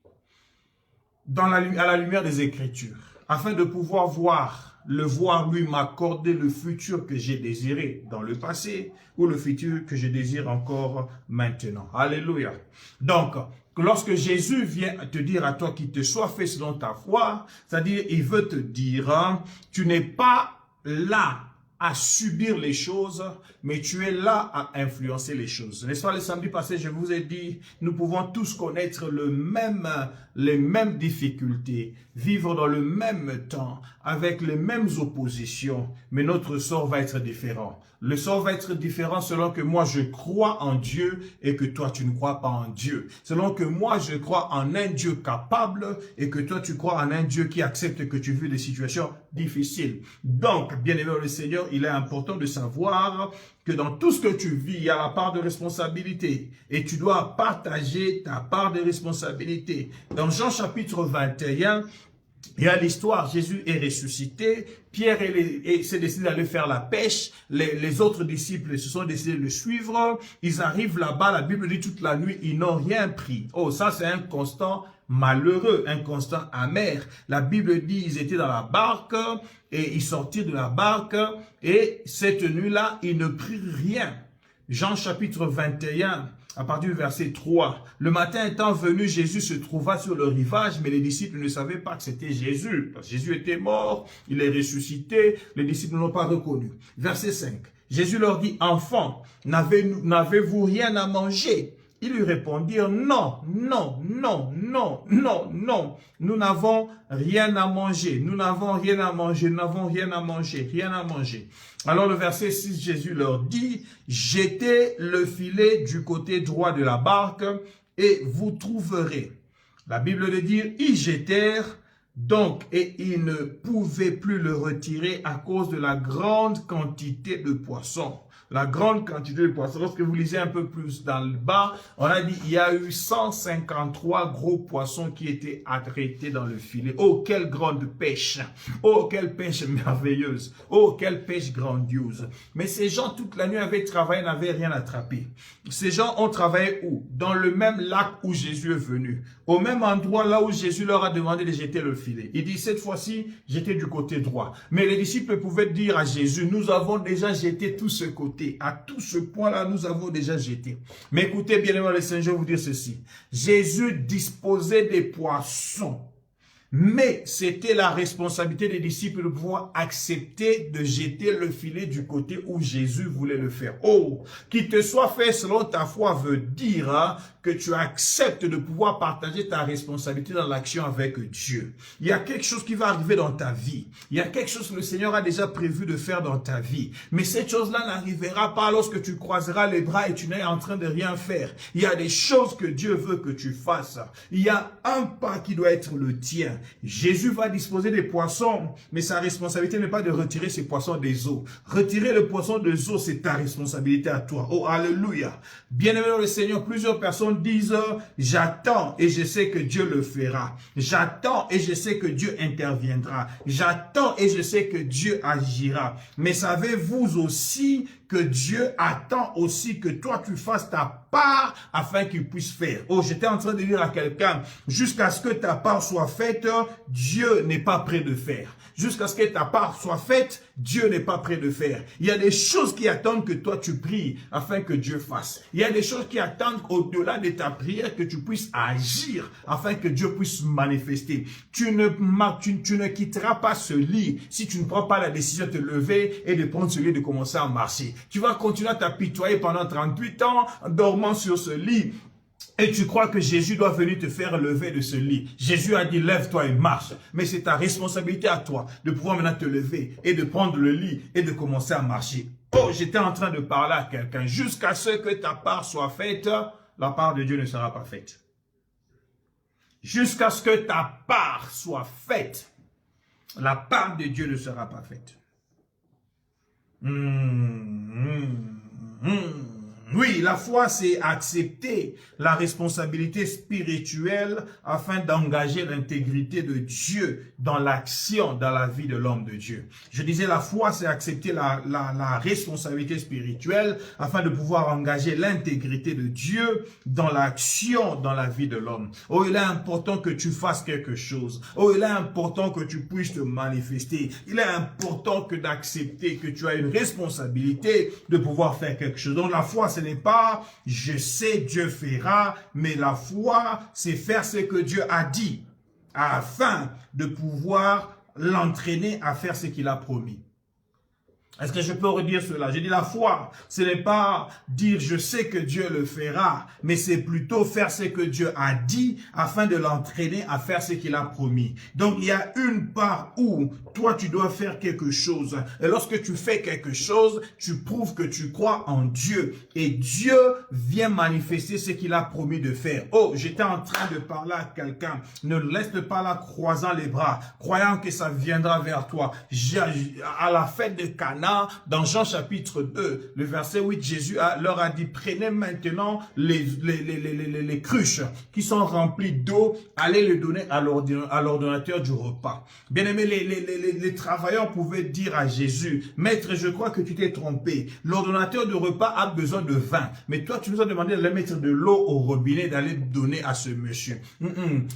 à la lumière des Écritures, afin de pouvoir voir lui m'accorder le futur que j'ai désiré dans le passé ou le futur que je désire encore maintenant. Alléluia. Donc, lorsque Jésus vient te dire à toi qu'il te soit fait selon ta foi, c'est-à-dire il veut te dire, tu n'es pas là à subir les choses, mais tu es là à influencer les choses. N'est-ce pas, le samedi passé, je vous ai dit, nous pouvons tous connaître les mêmes difficultés, vivre dans le même temps, avec les mêmes oppositions, mais notre sort va être différent. Le sort va être différent selon que moi je crois en Dieu et que toi tu ne crois pas en Dieu. Selon que moi je crois en un Dieu capable et que toi tu crois en un Dieu qui accepte que tu vis des situations difficiles. Donc, bien aimé le Seigneur, il est important de savoir que dans tout ce que tu vis, il y a la part de responsabilité. Et tu dois partager ta part de responsabilité. Dans Jean chapitre 21, Il y a l'histoire, Jésus est ressuscité, Pierre s'est décidé d'aller faire la pêche, les autres disciples se sont décidés de le suivre, ils arrivent là-bas, la Bible dit toute la nuit, ils n'ont rien pris. Oh, ça c'est un constant malheureux, un constant amer. La Bible dit, ils étaient dans la barque, et ils sortirent de la barque, et cette nuit-là, ils ne prirent rien. Jean chapitre 21, à partir du verset 3. Le matin étant venu, Jésus se trouva sur le rivage, mais les disciples ne savaient pas que c'était Jésus. Parce que Jésus était mort, il est ressuscité, les disciples ne l'ont pas reconnu. Verset 5. Jésus leur dit, « Enfants, n'avez-vous rien à manger ?» Ils lui répondirent, non, non, non, non, non, non, nous n'avons rien à manger, nous n'avons rien à manger, nous n'avons rien à manger, rien à manger. Alors le verset 6, Jésus leur dit, jetez le filet du côté droit de la barque et vous trouverez. La Bible le dit, ils jetèrent donc et ils ne pouvaient plus le retirer à cause de la grande quantité de poissons. La grande quantité de poissons. Lorsque vous lisez un peu plus dans le bas, on a dit il y a eu 153 gros poissons qui étaient arrêtés dans le filet. Oh, quelle grande pêche! Oh, quelle pêche merveilleuse! Oh, quelle pêche grandiose! Mais ces gens, toute la nuit, avaient travaillé, n'avaient rien attrapé. Ces gens ont travaillé où? Dans le même lac où Jésus est venu. Au même endroit là où Jésus leur a demandé de jeter le filet. Il dit, cette fois-ci, jetez du côté droit. Mais les disciples pouvaient dire à Jésus, nous avons déjà jeté tout ce côté. À tout ce point-là, nous avons déjà jeté. Mais écoutez, bien aimé le Seigneur, je vais vous dire ceci. Jésus disposait des poissons. Mais c'était la responsabilité des disciples de pouvoir accepter de jeter le filet du côté où Jésus voulait le faire. Oh, qu'il te soit fait selon ta foi veut dire que tu acceptes de pouvoir partager ta responsabilité dans l'action avec Dieu. Il y a quelque chose qui va arriver dans ta vie. Il y a quelque chose que le Seigneur a déjà prévu de faire dans ta vie. Mais cette chose-là n'arrivera pas lorsque tu croiseras les bras et tu n'es en train de rien faire. Il y a des choses que Dieu veut que tu fasses. Il y a un pas qui doit être le tien. Jésus va disposer des poissons, mais sa responsabilité n'est pas de retirer ces poissons des eaux. Retirer le poisson des eaux, c'est ta responsabilité à toi. Oh, alléluia. Bien-aimé dans le Seigneur, plusieurs personnes disent, j'attends et je sais que Dieu le fera. J'attends et je sais que Dieu interviendra. J'attends et je sais que Dieu agira. Mais savez-vous aussi que Dieu attend aussi que toi tu fasses ta part afin qu'il puisse faire. Oh, j'étais en train de dire à quelqu'un, jusqu'à ce que ta part soit faite, Dieu n'est pas prêt de faire. Jusqu'à ce que ta part soit faite, Dieu n'est pas prêt de faire. Il y a des choses qui attendent que toi tu pries afin que Dieu fasse. Il y a des choses qui attendent au-delà de ta prière que tu puisses agir afin que Dieu puisse manifester. Tu ne quitteras pas ce lit si tu ne prends pas la décision de te lever et de prendre ce lit et de commencer à marcher. Tu vas continuer à t'apitoyer pendant 38 ans en dormant sur ce lit. Et tu crois que Jésus doit venir te faire lever de ce lit. Jésus a dit, lève-toi et marche. Mais c'est ta responsabilité à toi de pouvoir maintenant te lever et de prendre le lit et de commencer à marcher. Oh, j'étais en train de parler à quelqu'un. Jusqu'à ce que ta part soit faite, la part de Dieu ne sera pas faite. Jusqu'à ce que ta part soit faite, la part de Dieu ne sera pas faite. Oui, la foi, c'est accepter la responsabilité spirituelle afin d'engager l'intégrité de Dieu dans l'action, dans la vie de l'homme de Dieu. Je disais, la foi, c'est accepter la responsabilité spirituelle afin de pouvoir engager l'intégrité de Dieu dans l'action, dans la vie de l'homme. Oh, il est important que tu fasses quelque chose. Oh, il est important que tu puisses te manifester. Il est important que d'accepter que tu as une responsabilité de pouvoir faire quelque chose. Donc, la foi, ce n'est pas « je sais, Dieu fera », mais la foi, c'est faire ce que Dieu a dit afin de pouvoir l'entraîner à faire ce qu'il a promis. Est-ce que je peux redire cela? Je dis la foi, ce n'est pas dire je sais que Dieu le fera, mais c'est plutôt faire ce que Dieu a dit afin de l'entraîner à faire ce qu'il a promis. Donc il y a une part où toi tu dois faire quelque chose. Et lorsque tu fais quelque chose, tu prouves que tu crois en Dieu. Et Dieu vient manifester ce qu'il a promis de faire. Oh, j'étais en train de parler à quelqu'un. Ne laisse pas là croisant les bras, croyant que ça viendra vers toi. À la fête de Cana, maintenant, dans Jean chapitre 2, le verset 8, Jésus leur a dit, prenez maintenant les cruches qui sont remplies d'eau, allez les donner à l'ordonnateur du repas. Bien aimé, les travailleurs pouvaient dire à Jésus, maître, je crois que tu t'es trompé. L'ordonnateur du repas a besoin de vin, mais toi tu nous as demandé de mettre de l'eau au robinet, d'aller donner à ce monsieur.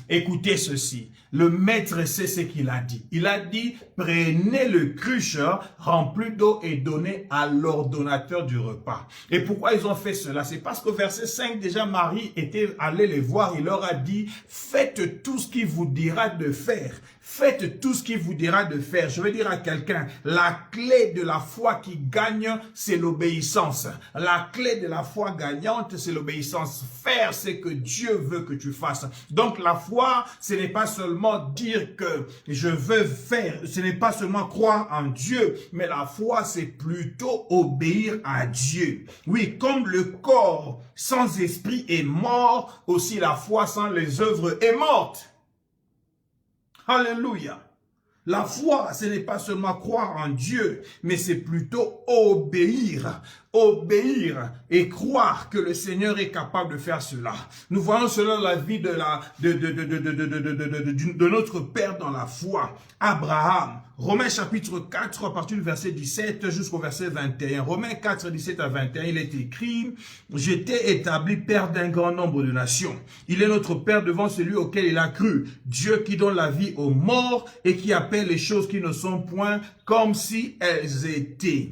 Écoutez ceci, le maître sait ce qu'il a dit. Il a dit, prenez le cruche rempli d'eau et donnez à l'ordonnateur du repas. Et pourquoi ils ont fait cela? C'est parce qu'au verset 5, déjà Marie était allée les voir, il leur a dit, faites tout ce qu'il vous dira de faire. Faites tout ce qu'il vous dira de faire. Je veux dire à quelqu'un, la clé de la foi qui gagne, c'est l'obéissance. La clé de la foi gagnante, c'est l'obéissance. Faire ce que Dieu veut que tu fasses. Donc la foi, ce n'est pas seulement dire que je veux faire, ce n'est pas seulement croire en Dieu, mais la foi, c'est plutôt obéir à Dieu. Oui, comme le corps sans esprit est mort, aussi la foi sans les œuvres est morte. Alléluia. La foi, ce n'est pas seulement croire en Dieu, mais c'est plutôt obéir. Obéir et croire que le Seigneur est capable de faire cela. Nous voyons cela dans la vie de notre Père dans la foi, Abraham. Romains chapitre 4, à partir du verset 17 jusqu'au verset 21. Romains 4, 17 à 21, il est écrit, « J'étais établi Père d'un grand nombre de nations. Il est notre Père devant celui auquel il a cru. Dieu qui donne la vie aux morts et qui appelle les choses qui ne sont point comme si elles étaient. »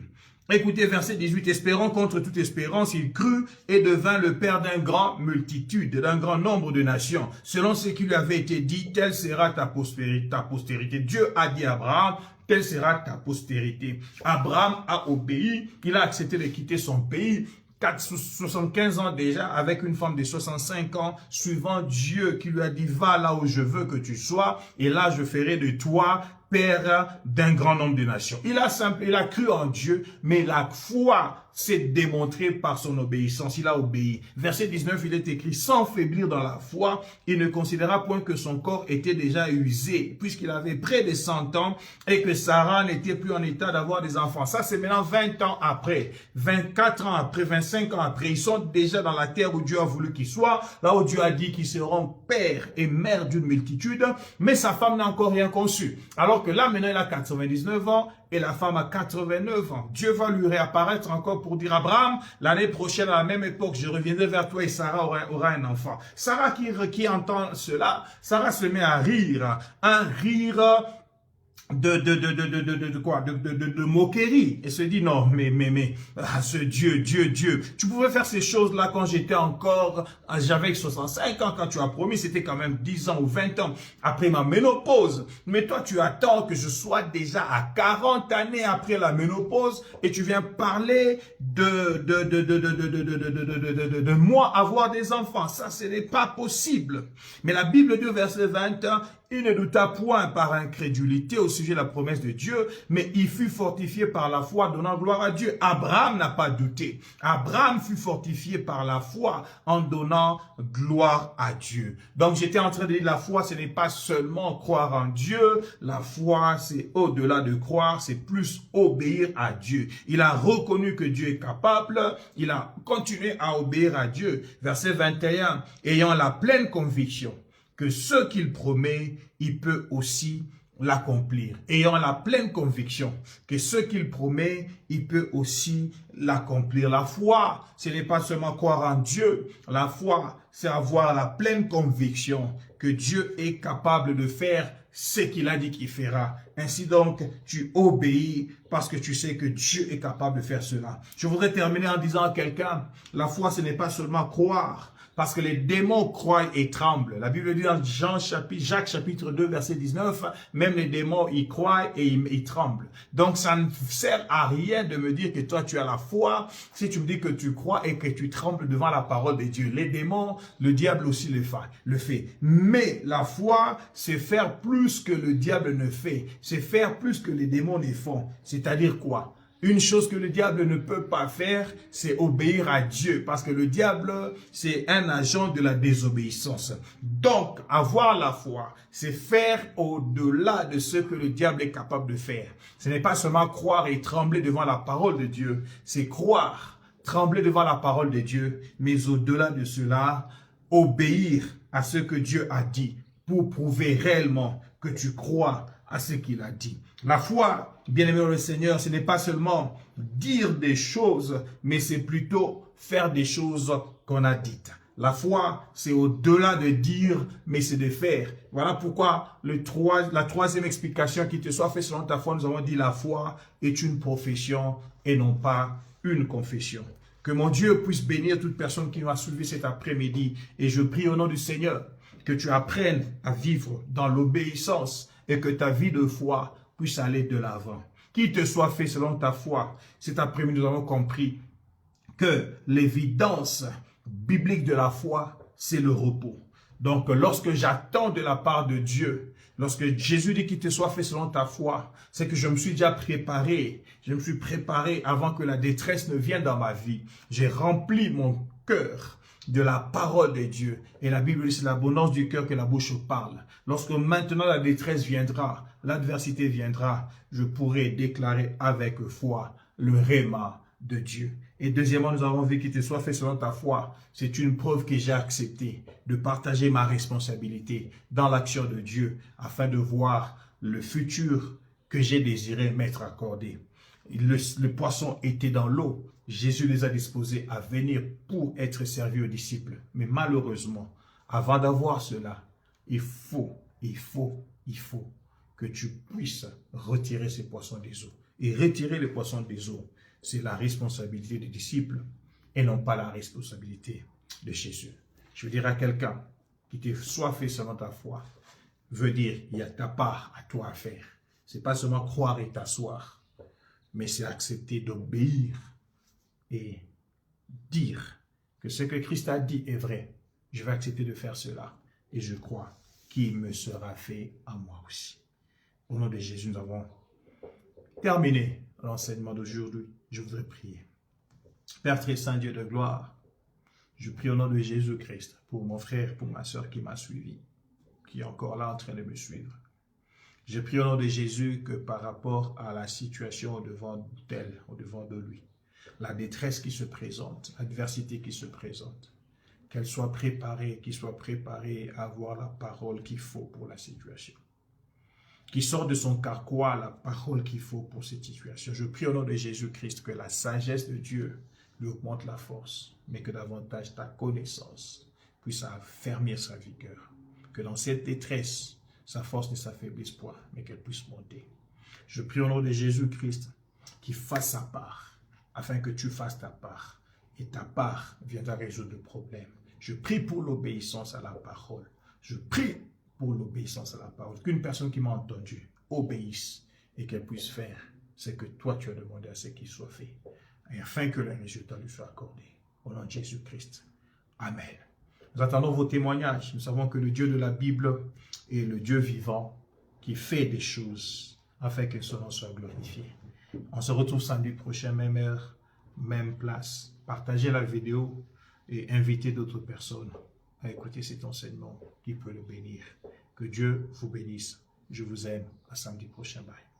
Écoutez, verset 18, espérant contre toute espérance, il crut et devint le père d'une grande multitude, d'un grand nombre de nations. Selon ce qui lui avait été dit, telle sera ta postérité. Dieu a dit à Abraham, telle sera ta postérité. Abraham a obéi, il a accepté de quitter son pays. 75 ans déjà, avec une femme de 65 ans, suivant Dieu qui lui a dit, va là où je veux que tu sois, et là je ferai de toi père d'un grand nombre de nations. Il a cru en Dieu, mais la foi s'est démontrée par son obéissance. Il a obéi. Verset 19, il est écrit, sans faiblir dans la foi, il ne considéra point que son corps était déjà usé, puisqu'il avait près de 100 ans et que Sarah n'était plus en état d'avoir des enfants. Ça, c'est maintenant 20 ans après, 24 ans après, 25 ans après. Ils sont déjà dans la terre où Dieu a voulu qu'ils soient, là où Dieu a dit qu'ils seront père et mère d'une multitude, mais sa femme n'a encore rien conçu. Alors que là, maintenant, il a 99 ans et la femme a 89 ans. Dieu va lui réapparaître encore pour dire, Abraham, l'année prochaine, à la même époque, je reviendrai vers toi et Sarah aura un enfant. Sarah qui entend cela, Sarah se met à rire, un rire de moquerie, et se dit non mais ce Dieu, tu pouvais faire ces choses là quand j'étais encore, j'avais 65 ans, quand tu as promis, c'était quand même 10 ans ou 20 ans après ma ménopause, mais toi tu attends que je sois déjà à 40 années après la ménopause et tu viens parler de moi avoir des enfants. Ça, ce n'est pas possible. Mais la Bible dit au verset 21, il ne douta point par incrédulité au sujet de la promesse de Dieu, mais il fut fortifié par la foi, donnant gloire à Dieu. Abraham n'a pas douté. Abraham fut fortifié par la foi en donnant gloire à Dieu. Donc j'étais en train de dire, la foi, ce n'est pas seulement croire en Dieu. La foi, c'est au-delà de croire, c'est plus obéir à Dieu. Il a reconnu que Dieu est capable, il a continué à obéir à Dieu. Verset 21, ayant la pleine conviction que ce qu'il promet, il peut aussi l'accomplir. Ayant la pleine conviction que ce qu'il promet, il peut aussi l'accomplir. La foi, ce n'est pas seulement croire en Dieu. La foi, c'est avoir la pleine conviction que Dieu est capable de faire ce qu'il a dit qu'il fera. Ainsi donc, tu obéis parce que tu sais que Dieu est capable de faire cela. Je voudrais terminer en disant à quelqu'un, la foi, ce n'est pas seulement croire. Parce que les démons croient et tremblent. La Bible dit dans Jacques chapitre 2 verset 19, même les démons y croient et ils tremblent. Donc ça ne sert à rien de me dire que toi tu as la foi si tu me dis que tu crois et que tu trembles devant la parole de Dieu. Les démons, le diable aussi le fait. Mais la foi, c'est faire plus que le diable ne fait. C'est faire plus que les démons ne font. C'est-à-dire quoi? Une chose que le diable ne peut pas faire, c'est obéir à Dieu. Parce que le diable, c'est un agent de la désobéissance. Donc, avoir la foi, c'est faire au-delà de ce que le diable est capable de faire. Ce n'est pas seulement croire et trembler devant la parole de Dieu. C'est croire, trembler devant la parole de Dieu. Mais au-delà de cela, obéir à ce que Dieu a dit pour prouver réellement que tu crois à ce qu'il a dit. La foi, bien-aimé dans le Seigneur, ce n'est pas seulement dire des choses, mais c'est plutôt faire des choses qu'on a dites. La foi, c'est au-delà de dire, mais c'est de faire. Voilà pourquoi la troisième explication qui te soit faite selon ta foi, nous avons dit la foi est une profession et non pas une confession. Que mon Dieu puisse bénir toute personne qui m'a soulevé cet après-midi. Et je prie au nom du Seigneur que tu apprennes à vivre dans l'obéissance et que ta vie de foi puisse aller de l'avant. Qu'il te soit fait selon ta foi. Cet après-midi, nous avons compris que l'évidence biblique de la foi, c'est le repos. Donc, lorsque j'attends de la part de Dieu, lorsque Jésus dit qu'il te soit fait selon ta foi, c'est que je me suis déjà préparé. Je me suis préparé avant que la détresse ne vienne dans ma vie. J'ai rempli mon cœur de la parole de Dieu. Et la Bible dit, c'est l'abondance du cœur que la bouche parle. Lorsque maintenant la détresse viendra, l'adversité viendra, je pourrai déclarer avec foi le réma de Dieu. Et deuxièmement, nous avons vu qu'il te soit fait selon ta foi. C'est une preuve que j'ai accepté de partager ma responsabilité dans l'action de Dieu afin de voir le futur que j'ai désiré m'être accordé. Le poisson était dans l'eau. Jésus les a disposés à venir pour être servis aux disciples. Mais malheureusement, avant d'avoir cela, il faut que tu puisses retirer ces poissons des eaux. Et retirer les poissons des eaux, c'est la responsabilité des disciples et non pas la responsabilité de Jésus. Je veux dire à quelqu'un qui te soit fait selon ta foi, veut dire il y a ta part à toi à faire. Ce n'est pas seulement croire et t'asseoir, mais c'est accepter d'obéir et dire que ce que Christ a dit est vrai. Je vais accepter de faire cela et je crois qu'il me sera fait à moi aussi. Au nom de Jésus, nous avons terminé l'enseignement d'aujourd'hui. Je voudrais prier. Père très saint, Dieu de gloire, je prie au nom de Jésus-Christ pour mon frère, pour ma soeur qui m'a suivi, qui est encore là en train de me suivre. Je prie au nom de Jésus que par rapport à la situation au-devant d'elle, au-devant de lui, la détresse qui se présente, l'adversité qui se présente, qu'elle soit préparée, qu'il soit préparé à avoir la parole qu'il faut pour la situation. Qu'il sorte de son carquois la parole qu'il faut pour cette situation. Je prie au nom de Jésus-Christ que la sagesse de Dieu lui augmente la force, mais que davantage ta connaissance puisse affermir sa vigueur. Que dans cette détresse, sa force ne s'affaiblisse point, mais qu'elle puisse monter. Je prie au nom de Jésus-Christ qu'il fasse sa part, afin que tu fasses ta part. Et ta part viendra résoudre le problème. Je prie pour l'obéissance à la parole. Je prie pour l'obéissance à la parole. Qu'une personne qui m'a entendu obéisse et qu'elle puisse faire ce que toi tu as demandé à ce qu'il soit fait. Et afin que le résultat lui soit accordé. Au nom de Jésus-Christ. Amen. Nous attendons vos témoignages. Nous savons que le Dieu de la Bible est le Dieu vivant qui fait des choses afin que son nom soit glorifié. On se retrouve samedi prochain, même heure, même place. Partagez la vidéo et invitez d'autres personnes à écouter cet enseignement qui peut le bénir. Que Dieu vous bénisse. Je vous aime. À samedi prochain. Bye.